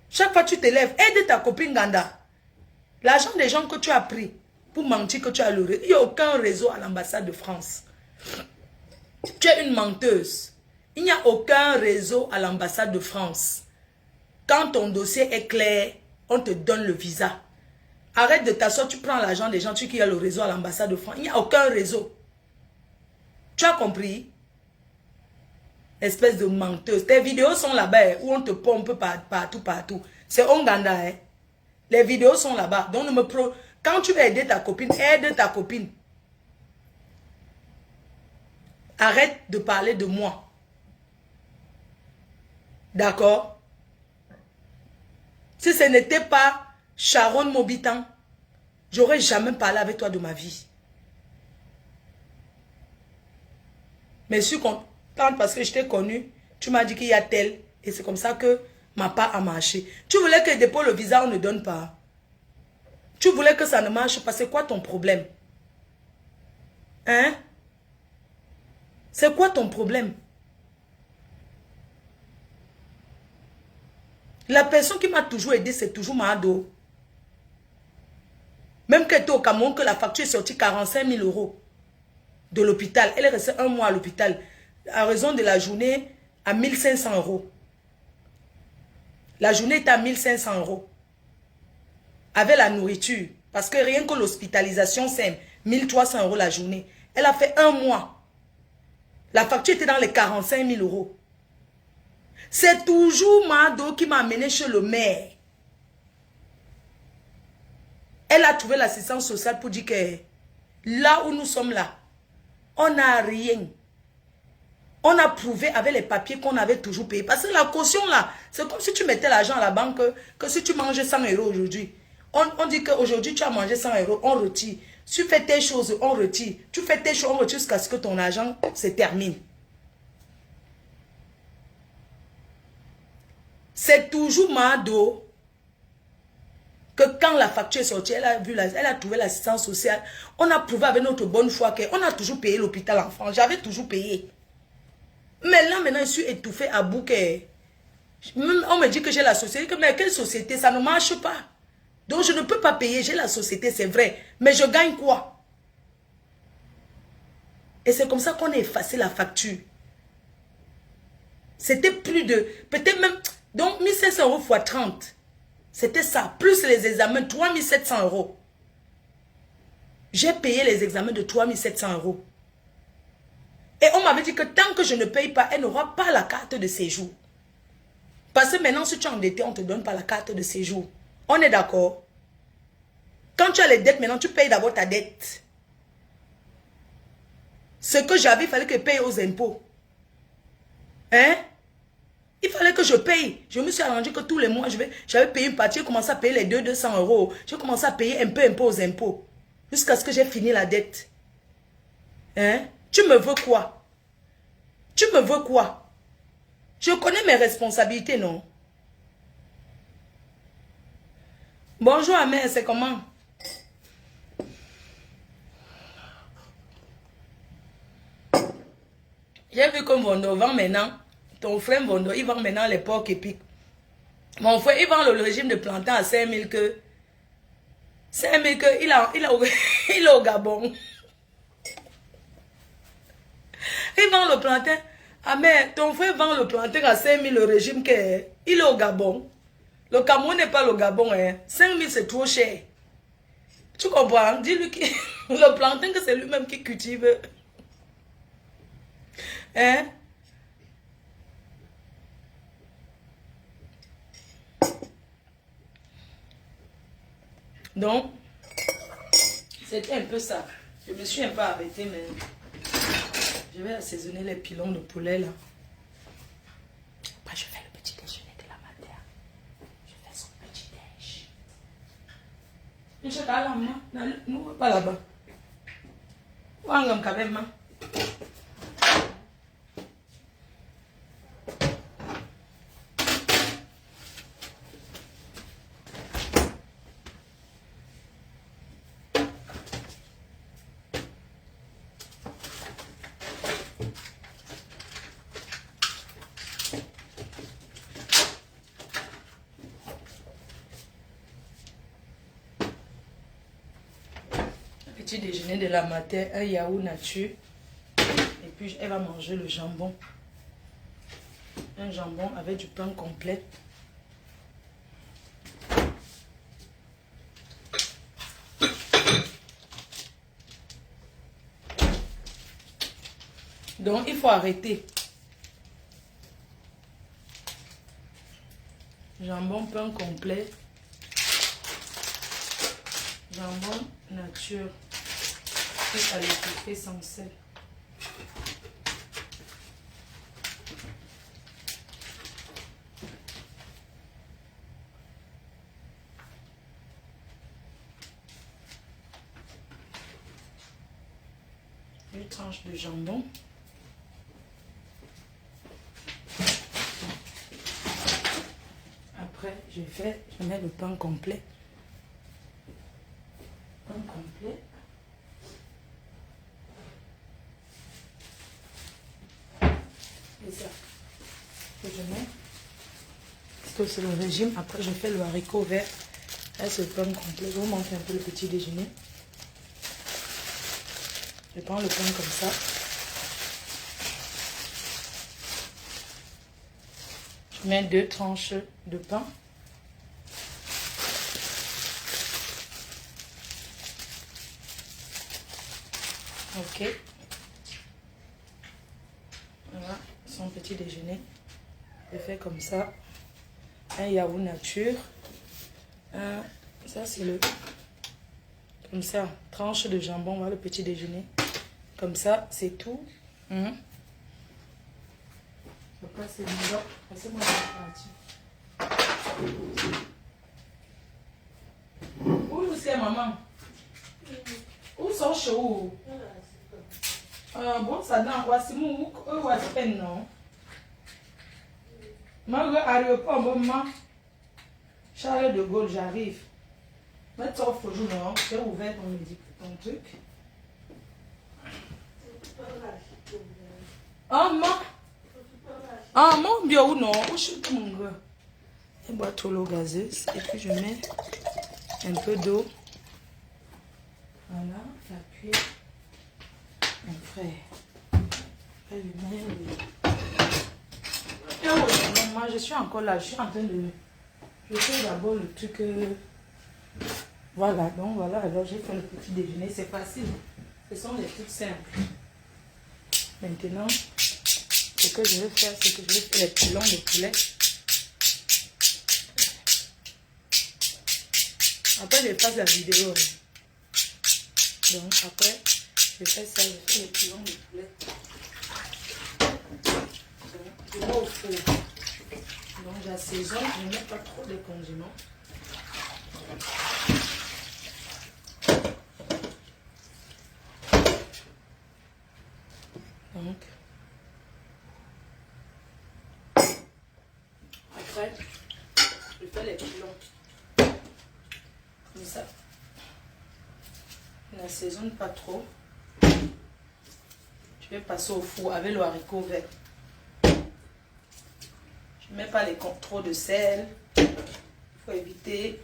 Chaque fois que tu te lèves, aide ta copine Ganda. L'argent des gens que tu as pris pour mentir que tu as le réseau. Il n'y a aucun réseau à l'ambassade de France. Tu es une menteuse. Il n'y a aucun réseau à l'ambassade de France. Quand ton dossier est clair, on te donne le visa. Arrête de t'asseoir, tu prends l'argent des gens, tu dis qu'il y a le réseau à l'ambassade de France. Il n'y a aucun réseau. Tu as compris? Espèce de menteuse. Tes vidéos sont là-bas où on te pompe partout. C'est Onganda. Hein? Les vidéos sont là-bas. Donc, quand tu veux aider ta copine, aide ta copine. Arrête de parler de moi. D'accord? Si ce n'était pas Sharon Mobitan, j'aurais jamais parlé avec toi de ma vie. Mais je suis contente parce que je t'ai connu. Tu m'as dit qu'il y a tel. Et c'est comme ça que ma part a marché. Tu voulais que dépôt le visa, on ne donne pas. Tu voulais que ça ne marche pas. C'est quoi ton problème? Hein? C'est quoi ton problème? La personne qui m'a toujours aidé, c'est toujours Mahado. Même qu'elle était au Cameroun, que la facture est sortie 45 000 € de l'hôpital. Elle est restée 1 mois à l'hôpital. À raison de la journée, à 1500 €. La journée était à 1500 €. Avec la nourriture. Parce que rien que l'hospitalisation, c'est 1300 € la journée. Elle a fait 1 mois. La facture était dans les 45 000 €. C'est toujours Mahado qui m'a amené chez le maire. Elle a trouvé l'assistance sociale pour dire que là où nous sommes là, on n'a rien. On a prouvé avec les papiers qu'on avait toujours payé. Parce que la caution là, c'est comme si tu mettais l'argent à la banque, que si tu manges 100 € aujourd'hui, on dit qu'aujourd'hui tu as mangé 100 €, on retire. Tu fais tes choses, on retire. Tu fais tes choses, on retire jusqu'à ce que ton argent se termine. C'est toujours Mahado que quand la facture est sortie, elle a trouvé l'assistance sociale. On a prouvé avec notre bonne foi qu'on a toujours payé l'hôpital en France. J'avais toujours payé. Mais là, maintenant, je suis étouffée à bout. On me dit que j'ai la société. Mais quelle société? Ça ne marche pas. Donc, je ne peux pas payer. J'ai la société, c'est vrai. Mais je gagne quoi? Et c'est comme ça qu'on a effacé la facture. C'était plus de... Peut-être même... Donc, 1500 € x 30. C'était ça. Plus les examens, 3700 €. J'ai payé les examens de 3700 €. Et on m'avait dit que tant que je ne paye pas, elle n'aura pas la carte de séjour. Parce que maintenant, si tu es endetté, on ne te donne pas la carte de séjour. On est d'accord? Quand tu as les dettes, maintenant, tu payes d'abord ta dette. Ce que j'avais, il fallait que je paye aux impôts. Hein? Il fallait que je paye. Je me suis arrangé que tous les mois, j'avais payé une partie, j'ai commencé à payer les 200 €. J'ai commencé à payer un peu aux impôts. Jusqu'à ce que j'ai fini la dette. Hein? Tu me veux quoi? Tu me veux quoi? Je connais mes responsabilités, non? Bonjour, Amère, c'est comment? J'ai vu que Vondo vend maintenant, ton frère Vondo, il vend maintenant les porcs épiques. Mon frère, il vend le régime de plantain à 5000 que... 5000 que, il est au Gabon. Il vend le plantain. Ah mais ton frère vend le plantain à 5000 le régime que il est au Gabon. Le Cameroun n'est pas le Gabon. Hein. 5000 c'est trop cher. Tu comprends? Dis-lui que le plantain que c'est lui-même qui cultive. Hein? Donc, c'était un peu ça. Je me suis un peu arrêtée, mais je vais assaisonner les pilons de poulet là. Après, je fais le petit déjeuner de la matin. Je fais son petit déj. Je suis là, maman. Nous, pas là-bas. On va quand même. Petit déjeuner de la matin, un yaourt nature. Et puis elle va manger le jambon. Un jambon avec du pain complet. Donc il faut arrêter. Jambon, pain complet. Jambon nature. Et à l'étouffée sans sel. Une tranche de jambon. Après, je mets le pain complet. Pain complet. Et ça, que je mets. Parce que c'est le régime. Après, je fais le haricot vert. Là, c'est le pain complet. Je vous montre un peu le petit déjeuner. Je prends le pain comme ça. Je mets 2 tranches de pain. Ok. Voilà, son petit déjeuner. Je fais comme ça. Un yaourt nature. Ça, c'est le... Comme ça, tranche de jambon. Voilà le petit déjeuner. Comme ça, c'est tout. Je passe le milieu. Passez-moi la partie. Où c'est maman? Où sont chauds? Bon, ça dans voici mon voici peine non. Moi, arrive pas moment. Charles de Gaulle, j'arrive. Maintenant, il faut jouer, non? J'ai ouvert ton truc. Mon bio ou non? Où je suis mon gars? Je bois tout l'eau gazeuse. Et puis, je mets un peu d'eau. Voilà, la cuillère. Mon frère. Après, je mets... Non, moi, je suis encore là. Je suis en train de... Je fais d'abord le truc... Voilà, donc voilà. Alors, j'ai fait le petit déjeuner. C'est facile. Ce sont des trucs simples. Maintenant, ce que je vais faire, c'est que je vais faire les pilons de poulet. Après, je passe la vidéo. Donc, après, je fais ça. Je fais les pilons de poulet. Je mets au four. Donc, j'assaisonne. Je ne mets pas trop de condiments. Donc, après, je fais les pilons. Comme ça. Je n'assaisonne pas trop. Je vais passer au four avec le haricot vert. Je ne mets pas trop de sel. Il faut éviter.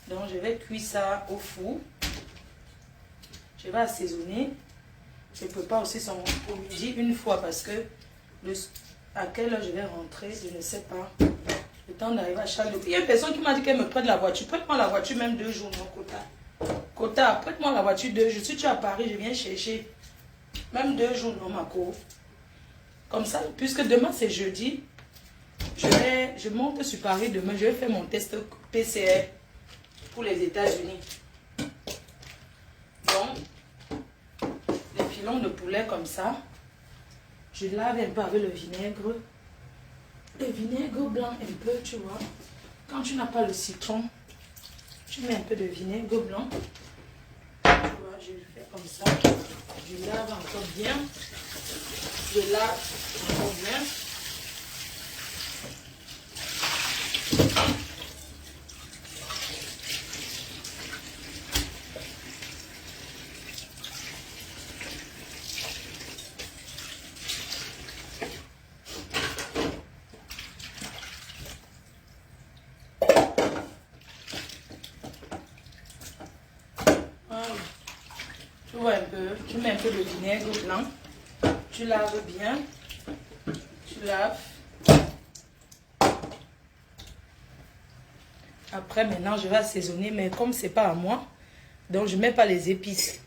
Donc, je vais cuire ça au four. Je vais assaisonner. Je prépare aussi son midi une fois parce que à quelle heure je vais rentrer, je ne sais pas. Le temps d'arriver à Charles. Il y a une personne qui m'a dit qu'elle me prête la voiture. Prête-moi la voiture même 2 jours, non, Kota. Kota, prête-moi la voiture 2 jours. Si tu es à Paris, je viens chercher. Même 2 jours, non, ma co. Comme ça, puisque demain c'est jeudi, je monte sur Paris demain. Je vais faire mon test PCR. pour les États-Unis. Donc, les filons de poulet comme ça, je lave un peu avec le vinaigre blanc un peu, tu vois. Quand tu n'as pas le citron, tu mets un peu de vinaigre blanc. Tu vois, je le fais comme ça. Je lave encore bien. Je lave encore bien. Tu vois un peu, tu mets un peu de vinaigre blanc, tu laves bien, tu laves. Après, maintenant, je vais assaisonner, mais comme c'est pas à moi, donc je mets pas les épices.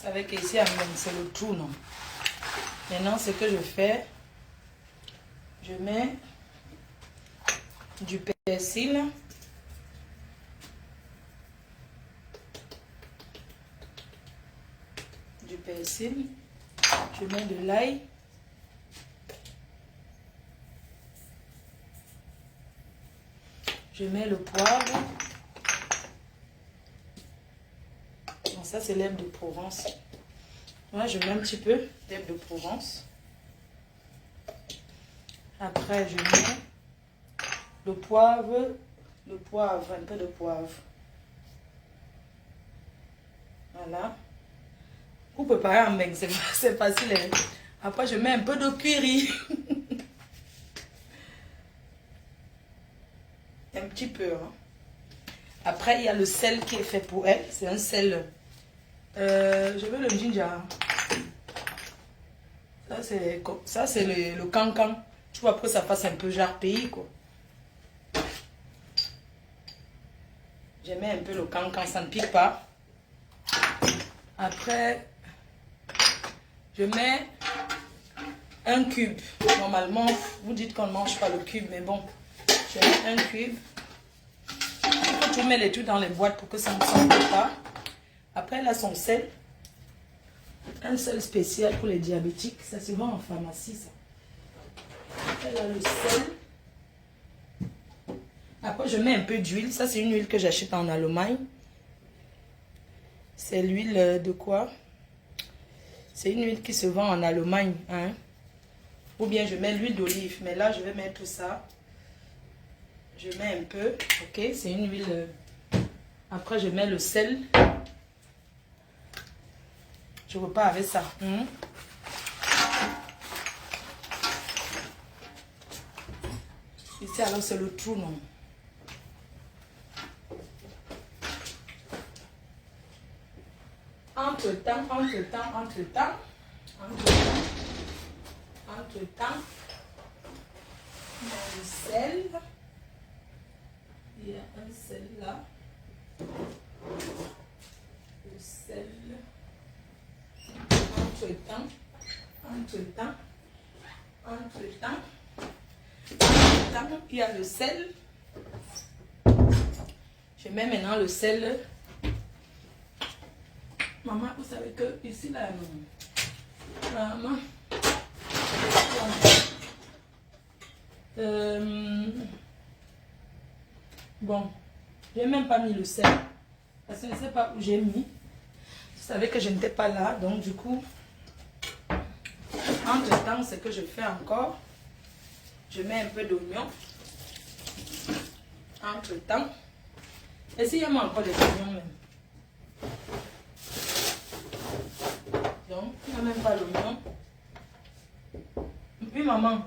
Vous savez qu'ici, c'est le tout, non? Maintenant, ce que je fais, je mets du persil. Du persil. Je mets de l'ail. Je mets le poivre. Donc ça, c'est l'herbe de Provence. Moi, je mets un petit peu d'herbe de Provence. Après, je mets le poivre, un peu de poivre. Voilà. Pour préparer un mec, c'est facile. Hein? Après, je mets un peu de curry. Un petit peu. Hein? Après, il y a le sel qui est fait pour elle. C'est un sel. Je veux le ginger. Ça, c'est le cancan. Tu vois, après, ça fasse un peu genre pays, quoi. Je mets un peu le cancan, ça ne pique pas. Après, je mets un cube. Normalement, vous dites qu'on ne mange pas le cube, mais bon, je mets un cube. Tu mets les trucs dans les boîtes pour que ça ne sente pas. Après, là, son sel. Un sel spécial pour les diabétiques. Ça se vend en pharmacie, ça. Après, là, le sel. Après, je mets un peu d'huile. Ça, c'est une huile que j'achète en Allemagne. C'est l'huile de quoi? C'est une huile qui se vend en Allemagne. Hein? Ou bien je mets l'huile d'olive. Mais là, je vais mettre ça. Je mets un peu. Ok, c'est une huile. Après, je mets le sel. Je repars avec ça. Ici, alors, c'est le trou, non? Entre-temps, il y a le sel. Il y a un sel là. Le sel. Entre-temps, il y a le sel. Je mets maintenant le sel. Maman, vous savez que ici, là, maman, bon, je n'ai même pas mis le sel, parce que je ne sais pas où j'ai mis. Vous savez que je n'étais pas là, donc du coup, entre-temps, ce que je fais encore, je mets un peu d'oignon, entre-temps, et s'il y a encore des oignons même. Donc, il n'y a même pas l'oignon. maman.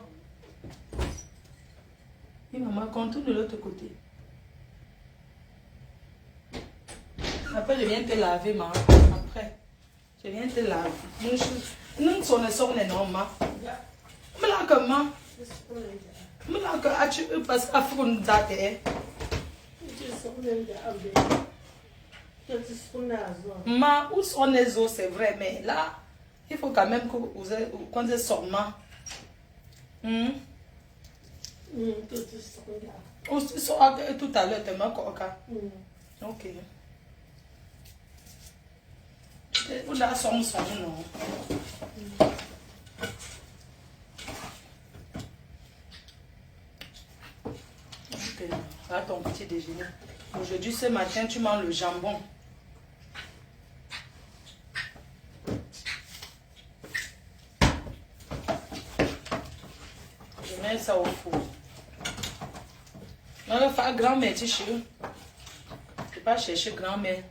Oui, maman, contourne de l'autre côté. Après, je viens te laver, maman. Après, je viens te laver. Nous sommes énormes. Mais là, comment? Mais là, tu parce qu'à fond, nous avons. Ma, où sont les os, c'est vrai, mais là, il faut quand même que vous ayez seulement. On se sort tout à l'heure, tellement coca. Ok. Vous avez son non? Ok. Là, ton petit déjeuner. Aujourd'hui, ce matin, tu manges le jambon. Je mets ça au four. On va faire grand-mère, tu sais. Je ne vais pas chercher grand-mère.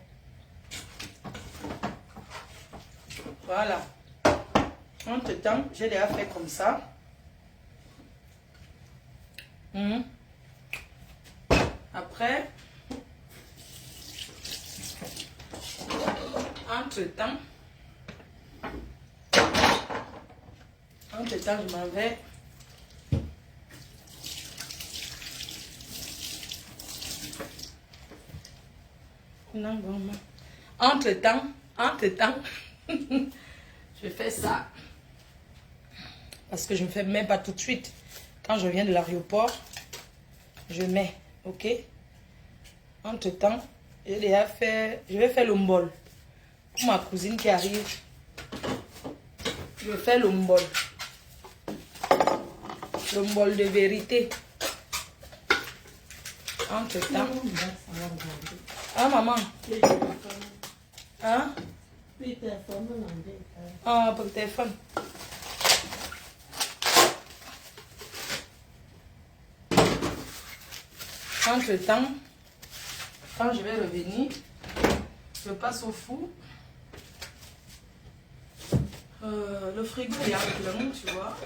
Voilà. Entre-temps, j'ai déjà fait comme ça. Après, entre-temps, je m'en vais. Non, bon, entre-temps, je fais ça. Parce que je ne fais même pas tout de suite. Quand je viens de l'aéroport, je mets, ok? Entre-temps, je vais faire le mbol. Pour ma cousine qui arrive, je vais faire le mbol. Le mbol de vérité. Entre-temps. Ah, maman. Hein? Ah, pour le téléphone. Entre-temps, quand je vais revenir, je passe au four. Le frigo est à plein, tu vois.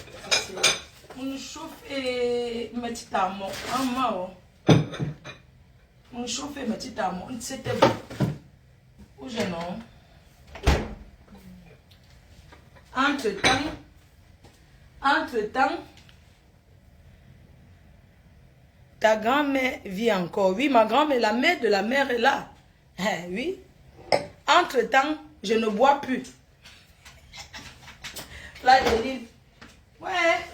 On chauffe et mettre ta main en main. On chauffe et mettre ta main. C'était bon. Où je non? Entre-temps, ta grand-mère vit encore. Oui, ma grand-mère, la mère de la mère est là. Oui. Entre-temps, je ne bois plus. Là, je dis, ouais.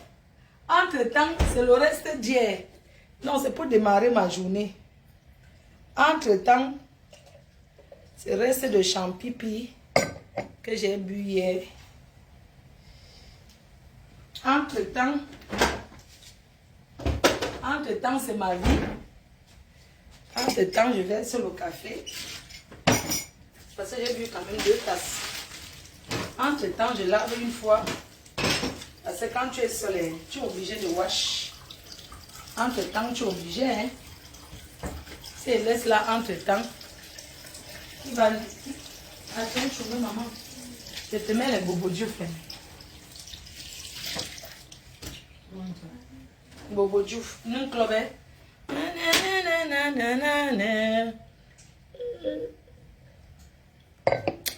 Entre-temps, c'est le reste d'hier. Non, c'est pour démarrer ma journée. Entre-temps, c'est le reste de champipi que j'ai bu hier. Entre-temps, c'est ma vie. Entre-temps, je verse le café. Parce que j'ai bu quand même 2 tasses. Entre-temps, je lave une fois. Parce que quand tu es seul, tu es obligé de wash. Entre-temps, tu es obligé. Hein? Si elle laisse là, entre-temps, il va... Attends, tu veux, maman. Je te mets les bobos Diouf. Bobo Diouf. Non, club, hein?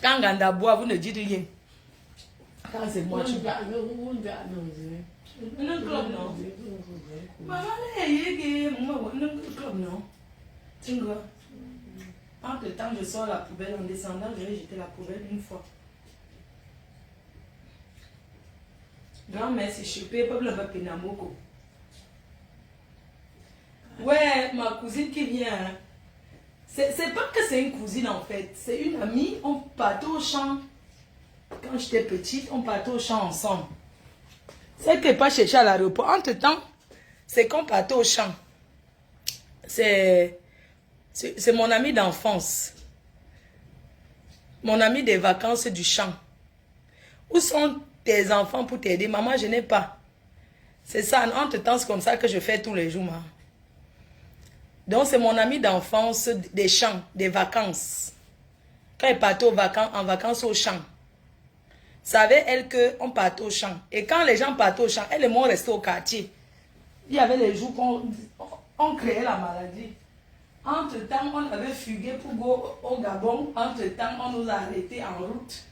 Quand Ganda boit, vous ne dites rien. Quand c'est moi, tu vas. Non, club, non. Maman, non, club, non. Tingo. Entre temps, je sors la poubelle en descendant, je vais jeter la poubelle une fois. Grand-mère, c'est chupé, peuple va pénamoko. Ouais, ma cousine qui vient. C'est pas que c'est une cousine en fait, c'est une amie. On partait au champ. Quand j'étais petite, on partait au champ ensemble. C'est que pas chercher à l'aéroport. Entre-temps, c'est qu'on partait au champ. C'est mon ami d'enfance. Mon ami des vacances du champ. Où sont tes enfants pour t'aider? Maman, je n'ai pas. C'est ça, entre-temps, c'est comme ça que je fais tous les jours, maman. Donc, c'est mon ami d'enfance des champs, des vacances. Quand il partait en vacances au champ. savait elle qu'on partait au champ. Et quand les gens partaient au champ, elle et moi restaient au quartier. Il y avait les jours qu'on créait la maladie. Entre-temps, on avait fugué pour go au Gabon. Entre-temps, on nous a arrêtés en route.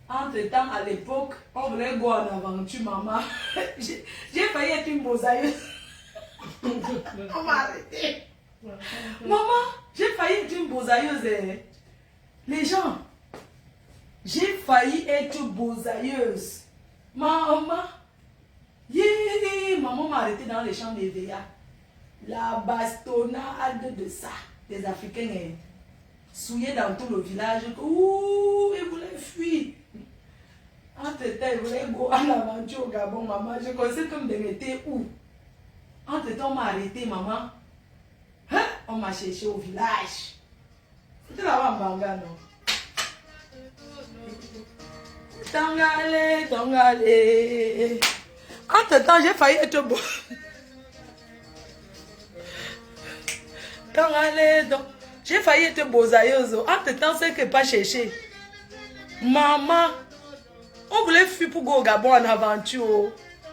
Entre-temps, à l'époque, on voulait go en aventure, maman. J'ai failli être une bosailleuse. On m'a arrêté. Maman, j'ai failli être une bosailleuse. Les gens, j'ai failli être bosailleuse. Maman, maman m'a arrêté dans les champs des VA. La bastonnade de ça, des Africains souillés dans tout le village. Ouh, ils voulaient fuir. Entre-temps, ils voulaient go en aventure au Gabon, maman. Je connaissais comme des métiers où. Entre-temps, on m'a arrêté, maman. Hein? On m'a cherché au village. C'était là-bas en Banga, non? Tangale, tangale. Entre-temps, j'ai failli être beau. Tangale, donc. J'ai failli être bosailleuse. Entre-temps, c'est que pas chercher. Maman, on voulait fuir pour go au Gabon en aventure.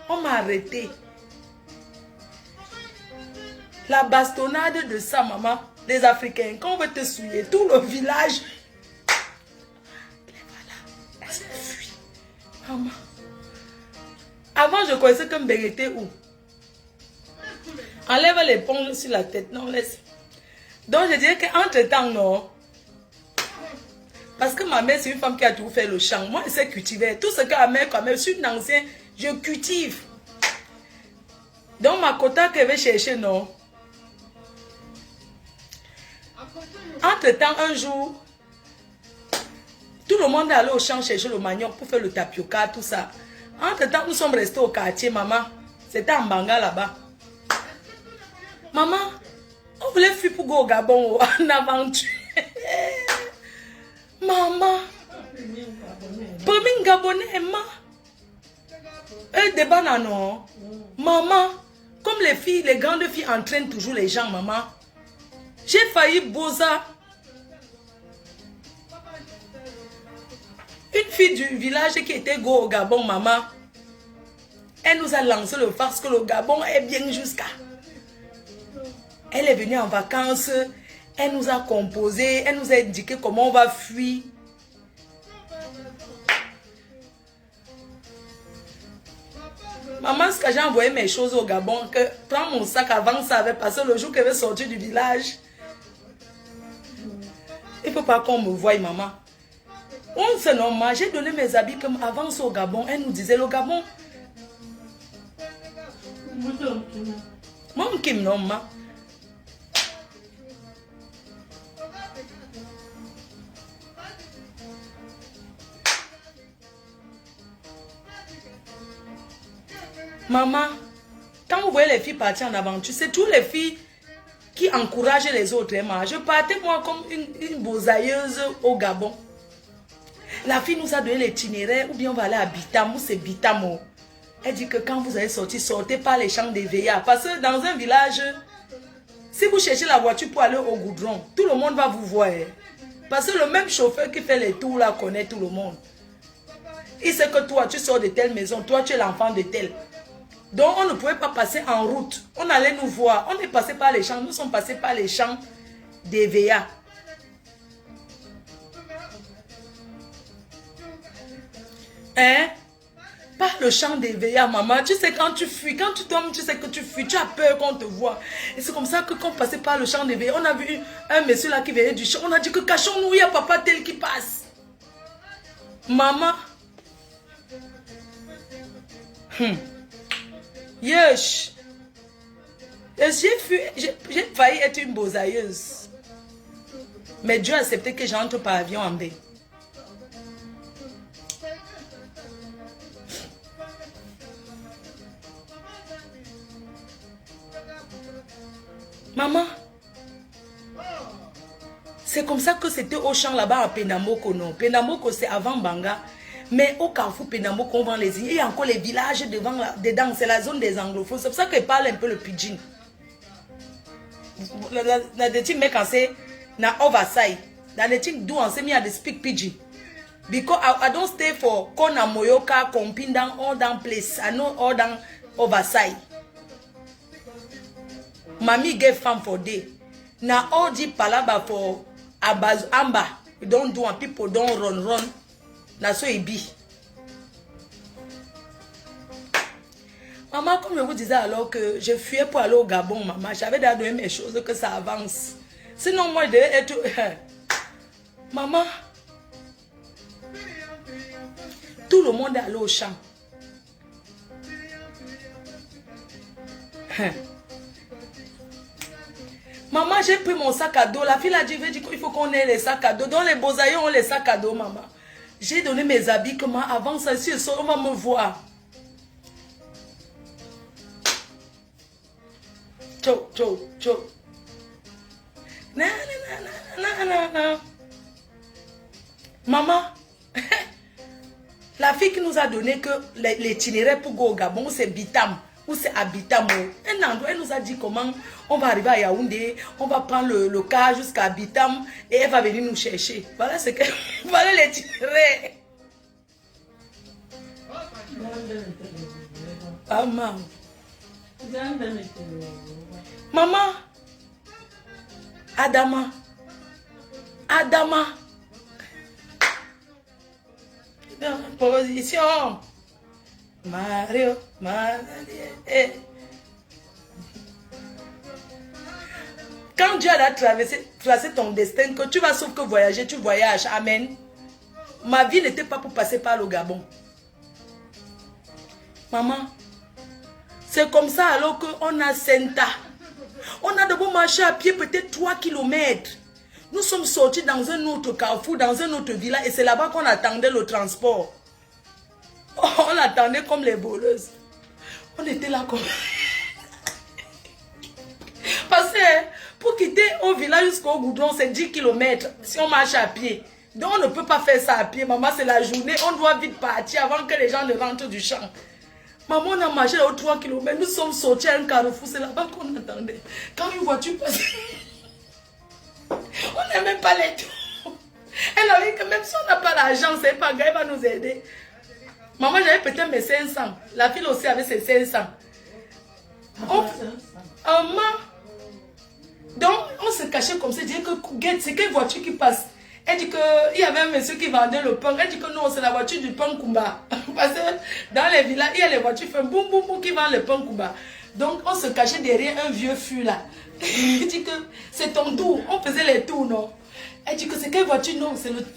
On m'a arrêté. La bastonnade de ça, maman. Les Africains, quand on veut te souiller, tout le village. Voilà, elle s'est fuie. Maman. Avant, je connaissais comme Bérété où. Enlève l'éponge sur la tête. Non, laisse. Donc, je dirais qu'entre-temps, non. Parce que ma mère, c'est une femme qui a tout fait le champ. Moi, je sais cultiver. Tout ce que ma mère, quand même, je suis une ancienne, je cultive. Donc, ma quota qu'elle veut chercher, non. Entre-temps, un jour, tout le monde est allé au champ chercher le manioc pour faire le tapioca, tout ça. Entre-temps, nous sommes restés au quartier, maman. C'était en Banga, là-bas. Maman, on voulait fuir pour go au Gabon, en aventure. Maman. Premier Gabonais, maman. Des bananes, non. Maman. Comme les filles, les grandes filles entraînent toujours les gens, maman. J'ai failli bosa. Une fille du village qui était go au Gabon, maman. Elle nous a lancé le farce que le Gabon est bien jusqu'à. Elle est venue en vacances. Elle nous a composé. Elle nous a indiqué comment on va fuir. Maman, ce que j'ai envoyé mes choses au Gabon, que prends mon sac avant, ça avait passé le jour qu'elle veut sortir du village. Il ne faut pas qu'on me voie, maman. On se nomme, j'ai donné mes habits comme avance au Gabon. Elle nous disait le Gabon. Mon Kim, non, maman. Maman, quand vous voyez les filles partir en aventure, c'est toutes les filles qui encouragent les autres. Hein, je partais moi comme une bosailleuse au Gabon. La fille nous a donné l'itinéraire, ou bien on va aller à Bitam, ou c'est Bitam. Elle dit que quand vous allez sortir, sortez par les champs des VA. Parce que dans un village, si vous cherchez la voiture pour aller au goudron, tout le monde va vous voir. Parce que le même chauffeur qui fait les tours là connaît tout le monde. Il sait que toi, tu sors de telle maison, toi, tu es l'enfant de telle. Donc, on ne pouvait pas passer en route. On allait nous voir. On est passé par les champs. Nous sommes passés par les champs des VA. Hein? Pas le champ des VA, maman. Tu sais, quand tu fuis, quand tu tombes, tu sais que tu fuis. Tu as peur qu'on te voit. Et c'est comme ça que quand on passait par le champ des VA, on a vu un monsieur là qui venait du champ. On a dit que cachons-nous, il y a papa tel qui passe. Maman. Yesh. J'ai failli être une bosailleuse. Mais Dieu a accepté que j'entre par avion en baie. Maman. C'est comme ça que c'était au champ là-bas à Penamoko, non. Penamoko, c'est avant Banga. Mais au carrefour Penamoko, on vend les îles. Il y a encore les villages dedans. C'est la zone des anglophones. C'est pour ça qu'ils parlent un peu le pidgin. La team make say na oversight. Dans les team do on say me à speak pidgin. Because I don't stay for Kona Moyoka, Kompindang, all down place. I know all down oversight. Mommy gave farm for day. Now all the palaba for Abaz Amba. We don't do and people don't run. Now so it be. Maman, comme je vous disais alors que je fuyais pour aller au Gabon, maman, j'avais déjà donné mes choses que ça avance. Sinon, moi, je devais être... Maman, tout le monde est allé au champ. Maman, j'ai pris mon sac à dos. La fille a dit qu'il faut qu'on ait les sacs à dos. Dans les beaux-aïeux ont les sacs à dos, maman. J'ai donné mes habits que moi, avant ça, si on va me voir. Tchou. Non. Maman, la fille qui nous a donné que l'itinéraire pour go au Gabon, c'est Bitam ou c'est Abitam. Un endroit, elle nous a dit comment on va arriver à Yaoundé, on va prendre le car jusqu'à Bitam et elle va venir nous chercher. Voilà ce que... Voilà l'itinéraire. Maman. Maman. Adama. Position. Mario. Quand Dieu a traversé ton destin, que tu vas sauf que voyager, tu voyages. Amen. Ma vie n'était pas pour passer par le Gabon. Maman, c'est comme ça alors qu'on a Senta. On a de beau marcher à pied peut-être 3 kilomètres. Nous sommes sortis dans un autre carrefour, dans un autre village, et c'est là-bas qu'on attendait le transport. Oh, on attendait comme les voleuses. On était là comme... Parce que pour quitter un village jusqu'au goudron, c'est 10 kilomètres si on marche à pied. Donc on ne peut pas faire ça à pied. Maman, c'est la journée. On doit vite partir avant que les gens ne rentrent du champ. Maman, on a marché aux 3 kilomètres. Nous sommes sortis à un carrefour. C'est là-bas qu'on attendait. Quand une voiture passe... On n'a même pas les tours. Elle a dit que même si on n'a pas l'argent, c'est pas grave, elle va nous aider. Maman, j'avais peut-être mes 500. La fille aussi avait ses 500. Donc, on se cachait comme ça. Elle dit que c'est quelle voiture qui passe? Elle dit qu'il y avait un monsieur qui vendait le pain. Elle dit que non, c'est la voiture du pain Kumba. Parce que dans les villages, il y a les voitures qui font boum boum boum qui vendent le pain Kumba. Donc, on se cachait derrière un vieux fût là. Elle dit que c'est ton tour. On faisait les tours, non? Elle dit que c'est quelle voiture? Non,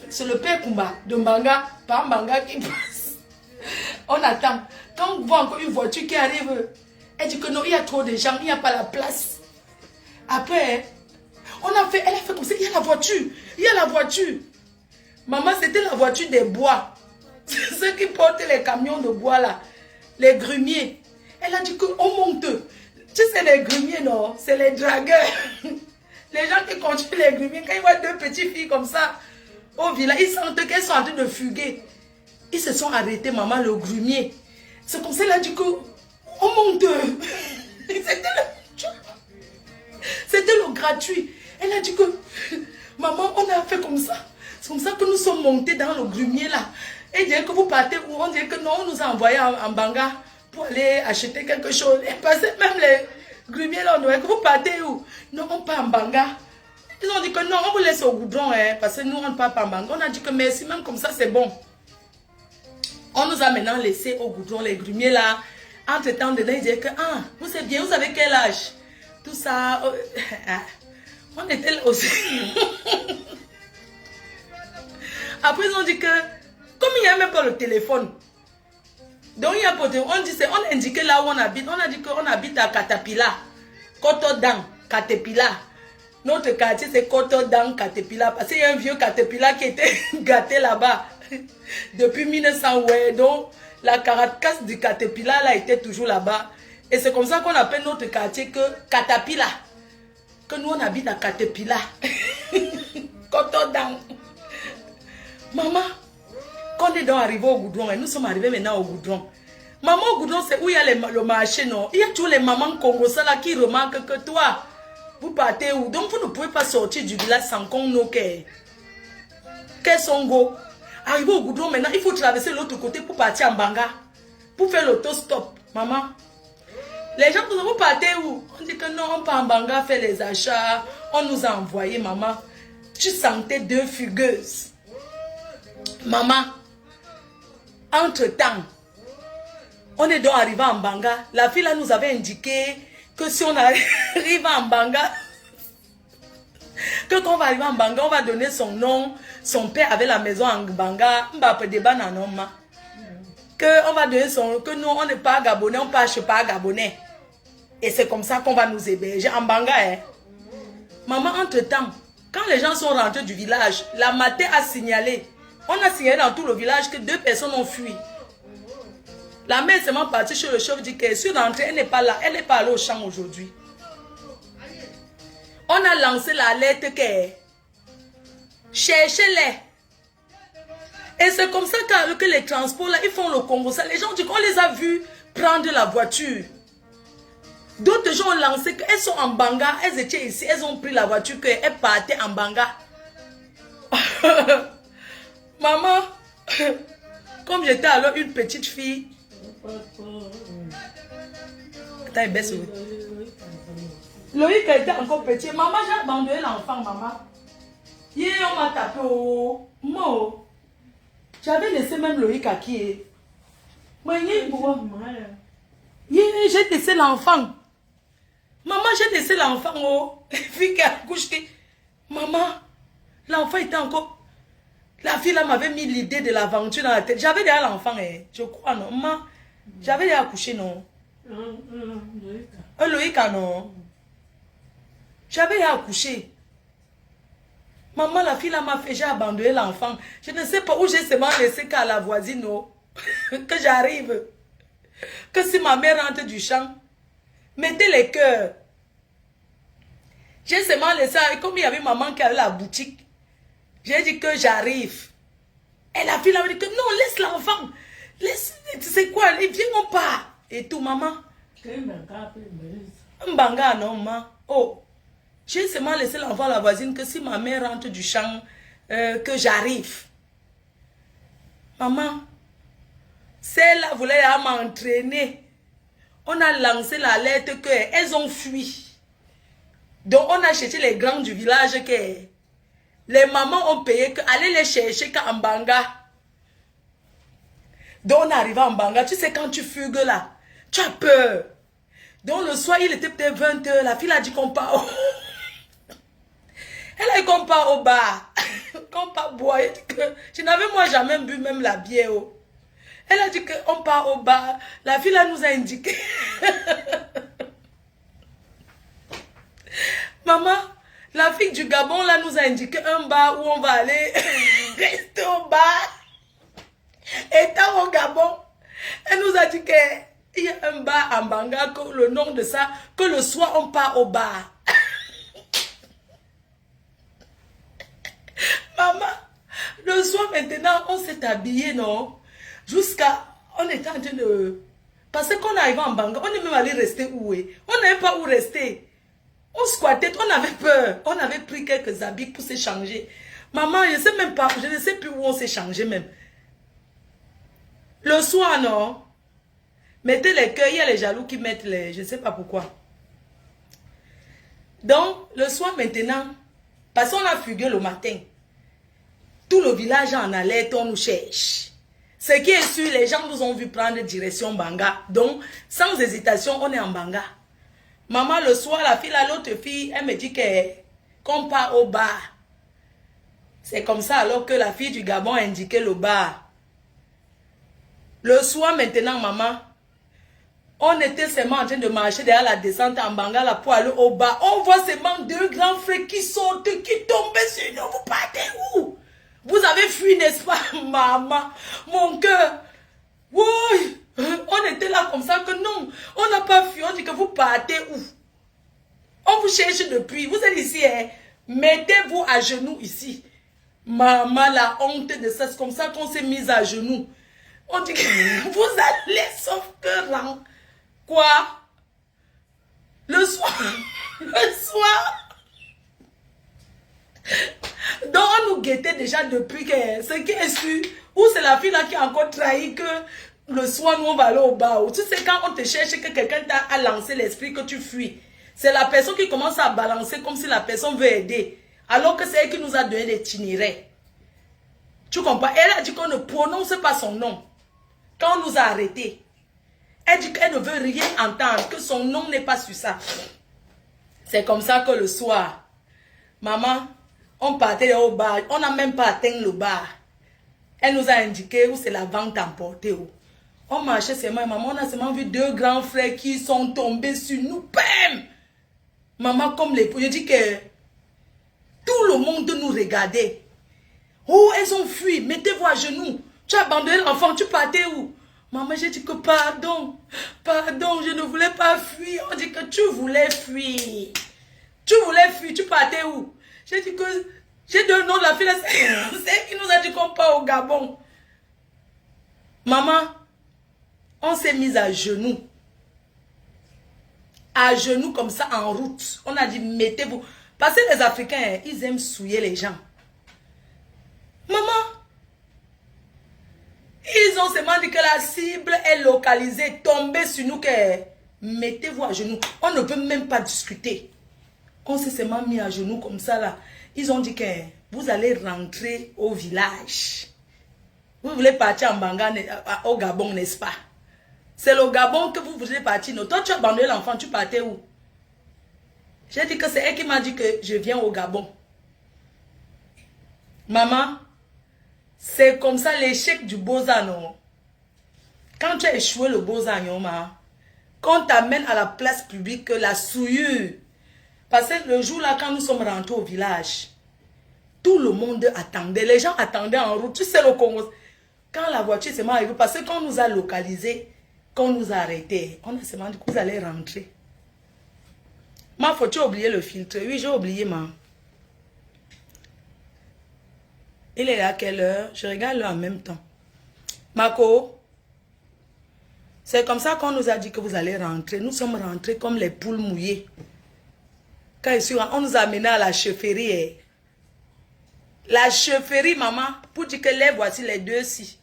c'est le père Kumba de Mbanga. Pas Mbanga qui passe. On attend. Quand on voit encore une voiture qui arrive, elle dit que non, il y a trop de gens, il n'y a pas la place. Après, elle a fait comme ça, il y a la voiture. Maman, c'était la voiture des bois. Ceux qui portaient les camions de bois là, les grumiers. Elle a dit qu'on monte. Tu sais, les grumiers, non, c'est les dragueurs. Les gens qui conduisent les grumiers, quand ils voient deux petites filles comme ça au village, ils sentent qu'elles sont en train de fuguer. Ils se sont arrêtés, maman, le grumier. C'est comme ça, elle a dit qu'on monte. C'était le gratuit. Elle a dit que, maman, on a fait comme ça. C'est comme ça que nous sommes montés dans le grumier là. Et dit que vous partez où? On dit que non, on nous a envoyés en Banga pour aller acheter quelque chose. Et parce que même les grumiers là, on dit que vous partez où? Non, on part en Banga. Ils ont dit que non, on vous laisse au goudron, hein, parce que nous, on ne part pas en Banga. On a dit que merci, même comme ça, c'est bon. On nous a maintenant laissé au goudron, les grumiers là. Entre-temps, dedans, ils disaient que, ah, vous savez bien, vous avez quel âge? Tout ça, on était là aussi. Après, ils ont dit que, comme il n'y a même pas le téléphone, donc il y a on indiquait là où on habite. On a dit qu'on habite à Katapila, Kotodang, Katepila. Notre quartier, c'est Kotodang, Katepila. Parce qu'il y a un vieux Katepila qui était gâté là-bas depuis 1900. Ouais, donc la caracasse du Katepila là était toujours là-bas. Et c'est comme ça qu'on appelle notre quartier que Katapila. Que nous on habite à Katepila. Kotodang. Maman, quand on est donc arrivé au goudron, et nous sommes arrivés maintenant au goudron. Maman, au goudron, c'est où il y a le marché, non? Il y a tous les mamans congolaises là qui remarquent que toi, vous partez où? Donc vous ne pouvez pas sortir du village sans qu'on nous qu'elles sont go. Arrivé au goudron, maintenant, il faut traverser l'autre côté pour partir en Banga. Pour faire l'autostop. Maman. Les gens nous ont parté où? On dit que non, on part en Banga faire les achats. On nous a envoyé, maman. Tu sentais deux fugueuses. Maman. Entre-temps, on est donc arrivé en Banga. La fille là nous avait indiqué que si on arrive en Banga, que quand on va arriver en Banga, on va donner son nom. Son père avait la maison en Banga. Que on va donner son nom. Que nous, on n'est pas gabonais, on ne passe pas gabonais. Et c'est comme ça qu'on va nous héberger en Banga. Hein. Maman, entre-temps, quand les gens sont rentrés du village, la matin a signalé. On a signalé dans tout le village que 2 personnes ont fui. La mère est seulement partie chez le chef, dit qu'elle est rentrée, elle n'est pas là, elle n'est pas allée au champ aujourd'hui. On a lancé l'alerte que cherchez-les. Et c'est comme ça que les transports là, ils font le Congo. Ça, les gens disent qu'on les a vus prendre la voiture. D'autres gens ont lancé qu'elles sont en Banga, elles étaient ici, elles ont pris la voiture, qu'elles partaient en Banga. Maman, comme j'étais alors une petite fille. Attends, il baisse. Loïc était encore petit. Maman, j'ai abandonné l'enfant, maman. Hier, on m'a tapé au mot. J'avais laissé même Loïc à qui est. J'ai laissé l'enfant. Maman, j'ai laissé l'enfant au. Fille qui a couché. Maman, l'enfant était encore. La fille là m'avait mis l'idée de l'aventure dans la tête. J'avais déjà l'enfant, je crois, non. Maman, j'avais déjà accouché, non. Loïc, non. J'avais déjà accouché. Maman, la fille là m'a fait, j'ai abandonné l'enfant. Je ne sais pas où j'ai seulement laissé qu'à la voisine, non. Que j'arrive. Que si ma mère rentre du champ, mettez les cœurs. J'ai seulement laissé, comme il y avait maman qui avait la boutique, j'ai dit que j'arrive. Et la fille m'a dit que non, laisse l'enfant. Laisse, tu sais quoi, viens, on part. Et tout, maman. Mbanga, non, maman. Oh. J'ai seulement laissé l'enfant à la voisine que si ma mère rentre du champ, que j'arrive. Maman, celle-là voulait m'entraîner. On a lancé l'alerte qu'elles ont fui. Donc on a cherché les grands du village que les mamans ont payé que aller les chercher qu'en Banga. Donc on est arrivé en Banga. Tu sais quand tu fugues là, tu as peur. Donc le soir il était peut-être 20 h. La fille a dit qu'on part au... Elle a dit qu'on part au bar. Qu'on part boire. Je n'avais moi jamais bu même la bière. Elle a dit qu'on part au bar. La fille là nous a indiqué. Maman, la fille du Gabon là nous a indiqué un bar où on va aller rester au bar. Étant au Gabon, elle nous a dit qu'il y a un bar en Banga, que le nom de ça, que le soir on part au bar. Maman, le soir maintenant on s'est habillé, non? Jusqu'à, on était en train de... Parce qu'on arrivait en Banga, on est même allé rester où? On n'avait pas où rester. On squattait, on avait peur. On avait pris quelques habits pour s'échanger. Maman, je ne sais même pas, je ne sais plus où on s'est changé même. Le soir, non. Mettez les cœurs, il y a les jaloux qui mettent les... Je ne sais pas pourquoi. Donc, le soir maintenant, parce qu'on a fugué le matin, tout le village en alerte, on nous cherche. Ce qui est sûr, les gens nous ont vu prendre direction Banga. Donc, sans hésitation, on est en Banga. Maman, le soir, la fille, l'autre fille, elle me dit qu'on part au bar. C'est comme ça alors que la fille du Gabon a indiqué le bar. Le soir maintenant, maman, on était seulement en train de marcher derrière la descente en Bangala pour aller au bar. On voit seulement 2 grands frères qui sortent, qui tombent sur nous. Vous partez où? Vous avez fui, n'est-ce pas, maman? Mon cœur. Oui. On était là comme ça que non. On n'a pas fui. On dit que vous partez où? On vous cherche depuis. Vous êtes ici. Hein? Mettez-vous à genoux ici. Maman, la honte de ça. C'est comme ça qu'on s'est mis à genoux. On dit que vous allez sauf que rang. Quoi? Le soir. Le soir. Donc on nous guettait déjà depuis que ce qui est sûr. Ou c'est la fille là qui a encore trahi que le soir, nous, on va aller au bar. Tu sais, quand on te cherche, que quelqu'un t'a lancé l'esprit, que tu fuis. C'est la personne qui commence à balancer comme si la personne veut aider. Alors que c'est elle qui nous a donné l'itinéraire. Tu comprends? Elle a dit qu'on ne prononce pas son nom. Quand on nous a arrêtés. Elle dit qu'elle ne veut rien entendre, que son nom n'est pas sur ça. C'est comme ça que le soir, maman, on partait au bar. On n'a même pas atteint le bar. Elle nous a indiqué où c'est la vente emportée. On marchait seulement, maman, on a seulement vu deux grands frères qui sont tombés sur nous. Bam! Maman, comme les... Je dis que tout le monde nous regardait. Oh, elles ont fui. Mettez-vous à genoux. Tu as abandonné l'enfant, tu partais où? Maman, j'ai dit que pardon. Pardon, je ne voulais pas fuir. On dit que tu voulais fuir. Tu voulais fuir, tu partais où? J'ai dit que... J'ai donné le nom de la fille, c'est elle qui nous a dit qu'on part au Gabon. Maman, on s'est mis à genoux. À genoux comme ça, en route. On a dit, mettez-vous. Parce que les Africains, ils aiment souiller les gens. Maman, ils ont seulement dit que la cible est localisée, tombée sur nous, que mettez-vous à genoux. On ne peut même pas discuter. On s'est seulement mis à genoux comme ça là. Ils ont dit que vous allez rentrer au village. Vous voulez partir en Banga, au Gabon, n'est-ce pas? C'est le Gabon que vous voulez partir. Non, toi, tu as abandonné l'enfant, tu partais où? J'ai dit que c'est elle qui m'a dit que je viens au Gabon. Maman, c'est comme ça l'échec du Beaux-Arts, non? Quand tu as échoué le Beaux-Arts, quand on t'amène à la place publique, la souillure. Parce que le jour là, quand nous sommes rentrés au village, tout le monde attendait. Les gens attendaient en route. Tu sais le Congo. Quand la voiture s'est arrivée, parce que quand on nous a localisés, quand on nous a arrêtés, on a seulement dit que vous allez rentrer. Ma faut tu as oublié le filtre. Oui, j'ai oublié, ma. Il est à quelle heure? Je regarde l'heure en même temps. Marco, c'est comme ça qu'on nous a dit que vous allez rentrer. Nous sommes rentrés comme les poules mouillées. Quand on nous a amenés à la chefferie. La chefferie, maman, pour dire que les voici les deux-ci.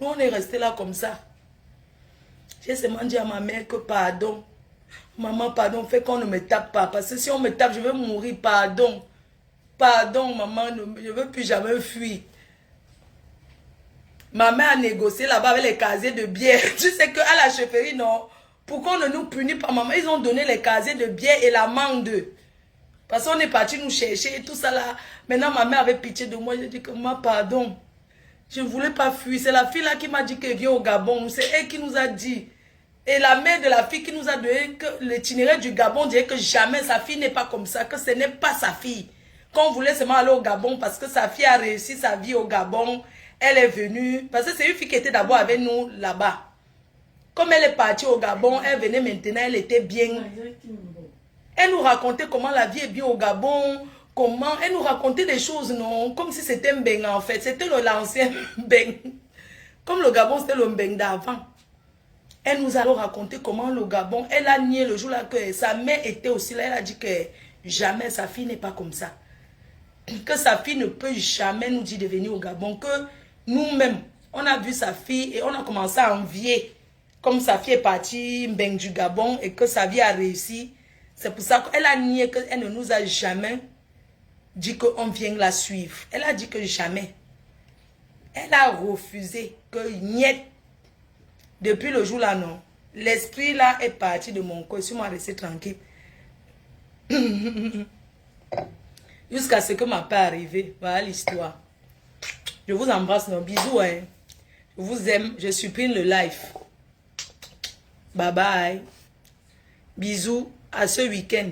Nous, on est restés là comme ça. J'ai seulement dit à ma mère que pardon. Maman, pardon, fais qu'on ne me tape pas. Parce que si on me tape, je vais mourir. Pardon. Pardon, maman, je ne veux plus jamais fuir. Ma mère a négocié là-bas avec les casiers de bière. Tu sais qu'à la chefferie, non. Pour qu'on ne nous punisse pas, maman, ils ont donné les casiers de bière et l'amende. Parce qu'on est parti nous chercher et tout ça là. Maintenant, ma mère avait pitié de moi. J'ai dit que moi, pardon. Je ne voulais pas fuir. C'est la fille là qui m'a dit qu'elle vient au Gabon. C'est elle qui nous a dit. Et la mère de la fille qui nous a donné que l'itinéraire du Gabon disait que jamais sa fille n'est pas comme ça. Que ce n'est pas sa fille. Qu'on voulait seulement aller au Gabon parce que sa fille a réussi sa vie au Gabon. Elle est venue. Parce que c'est une fille qui était d'abord avec nous là-bas. Comme elle est partie au Gabon, elle venait maintenant, elle était bien. Elle nous racontait comment la vie est bien au Gabon, comment... Elle nous racontait des choses, non? Comme si c'était un beng en fait. C'était l'ancien beng. Comme le Gabon, c'était le beng d'avant. Elle nous a raconté comment le Gabon... Elle a nié le jour là que sa mère était aussi là. Elle a dit que jamais sa fille n'est pas comme ça. Que sa fille ne peut jamais nous dire de venir au Gabon. Que nous-mêmes, on a vu sa fille et on a commencé à envier. Comme sa fille est partie beng du Gabon et que sa vie a réussi. C'est pour ça qu'elle a nié qu'elle ne nous a jamais dit qu'on vient la suivre. Elle a dit que jamais. Elle a refusé que niet. Depuis le jour là, non. L'esprit là est parti de mon corps. Je suis resté tranquille. Jusqu'à ce que ma part arrive. Voilà l'histoire. Je vous embrasse. Non. Bisous. Hein. Je vous aime. Je supprime le live. Bye bye. Bisous. À ce week-end.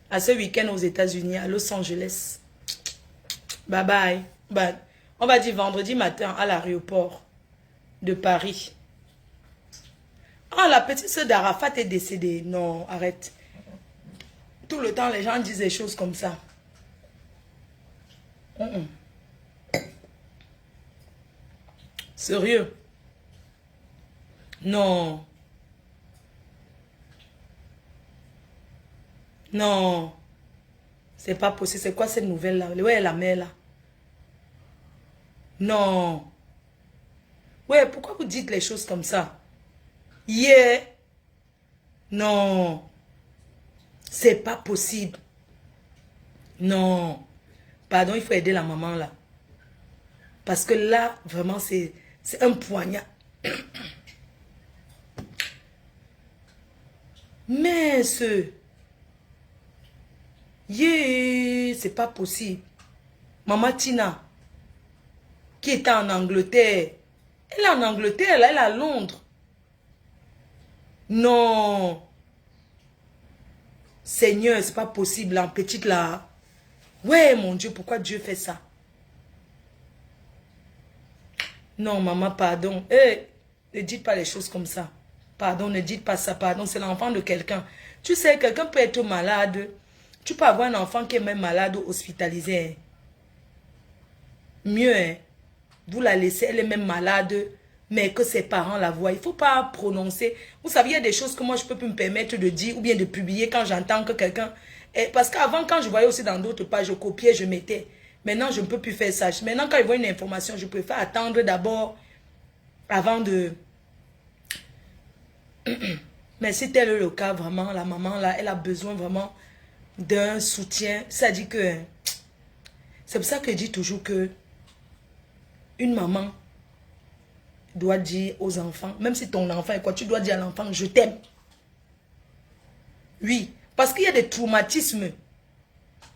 À ce week-end aux États-Unis, à Los Angeles. Bye bye. Bye. On va dire vendredi matin à l'aéroport de Paris. Ah, la petite sœur d'Arafat est décédée. Non, arrête. Tout le temps, les gens disent des choses comme ça. Sérieux? Non. Non. C'est pas possible. C'est quoi cette nouvelle-là? Ouais, la mère là. Non. Ouais, pourquoi vous dites les choses comme ça? Yeah. Non. C'est pas possible. Non. Pardon, il faut aider la maman là. Parce que là, vraiment, c'est un poignard. Mais yeah, c'est pas possible. Maman Tina, qui était en Angleterre. Elle est en Angleterre, là, elle est à Londres. Non. Seigneur, c'est pas possible, en petite là. Ouais, mon Dieu, pourquoi Dieu fait ça? Non, maman, pardon. Ne dites pas les choses comme ça. Pardon, ne dites pas ça, pardon, c'est l'enfant de quelqu'un. Tu sais, quelqu'un peut être malade. Tu peux avoir un enfant qui est même malade ou hospitalisé. Hein. Mieux, hein. Vous la laissez, elle est même malade, mais que ses parents la voient. Il ne faut pas prononcer. Vous savez, il y a des choses que moi, je peux plus me permettre de dire ou bien de publier quand j'entends que quelqu'un... Parce qu'avant, quand je voyais aussi dans d'autres pages, je copiais, je mettais. Maintenant, je ne peux plus faire ça. Maintenant, quand je vois une information, je préfère attendre d'abord avant de... Mais si tel est le cas, vraiment, la maman, là, elle a besoin vraiment d'un soutien. Ça dit que... C'est pour ça que je dis toujours que une maman doit dire aux enfants, même si ton enfant est quoi, tu dois dire à l'enfant, je t'aime. Oui, parce qu'il y a des traumatismes.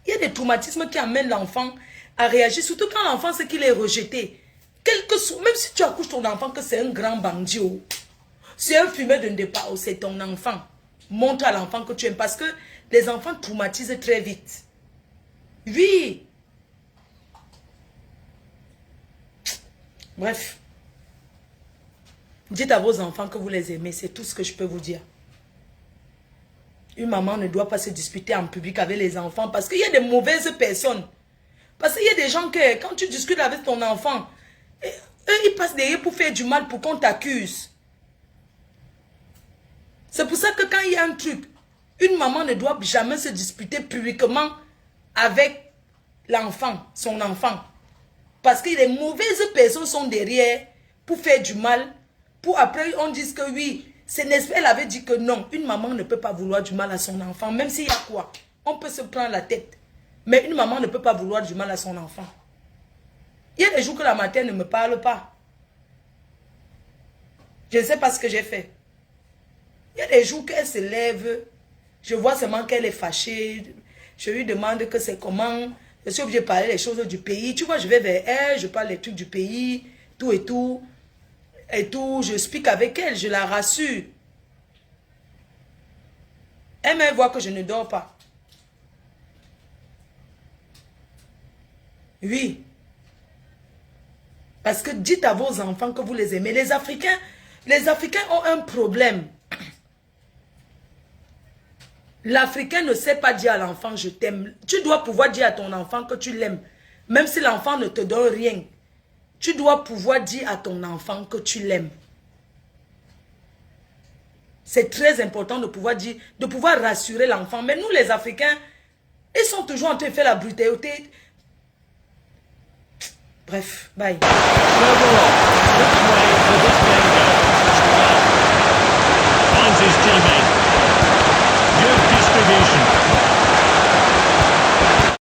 Il y a des traumatismes qui amènent l'enfant à réagir, surtout quand l'enfant sait qu'il est rejeté. Même si tu accouches ton enfant que c'est un grand bandit, c'est un fumeur de départ, c'est ton enfant. Montre à l'enfant que tu aimes, parce que les enfants traumatisent très vite. Oui. Bref. Dites à vos enfants que vous les aimez, c'est tout ce que je peux vous dire. Une maman ne doit pas se disputer en public avec les enfants parce qu'il y a des mauvaises personnes. Parce qu'il y a des gens que quand tu discutes avec ton enfant, eux ils passent derrière pour faire du mal, pour qu'on t'accuse. C'est pour ça que quand il y a un truc, une maman ne doit jamais se disputer publiquement avec l'enfant, son enfant. Parce que les mauvaises personnes sont derrière pour faire du mal. Pour après, on dise que oui, elle avait dit que non. Une maman ne peut pas vouloir du mal à son enfant. Même s'il y a quoi, on peut se prendre la tête. Mais une maman ne peut pas vouloir du mal à son enfant. Il y a des jours que la matin ne me parle pas. Je ne sais pas ce que j'ai fait. Il y a des jours qu'elle se lève. Je vois seulement qu'elle est fâchée. Je lui demande que c'est comment. Je suis obligée de parler les choses du pays. Tu vois, je vais vers elle, je parle les trucs du pays, tout et tout. Et tout, je explique avec elle, je la rassure. Elle me voit que je ne dors pas. Oui. Parce que dites à vos enfants que vous les aimez. Les Africains ont un problème. L'Africain ne sait pas dire à l'enfant je t'aime. Tu dois pouvoir dire à ton enfant que tu l'aimes. Même si l'enfant ne te donne rien. Tu dois pouvoir dire à ton enfant que tu l'aimes. C'est très important de pouvoir dire, de pouvoir rassurer l'enfant. Mais nous les Africains, ils sont toujours en train de faire la brutalité. Bref, bye. Finds his teammate. Good distribution.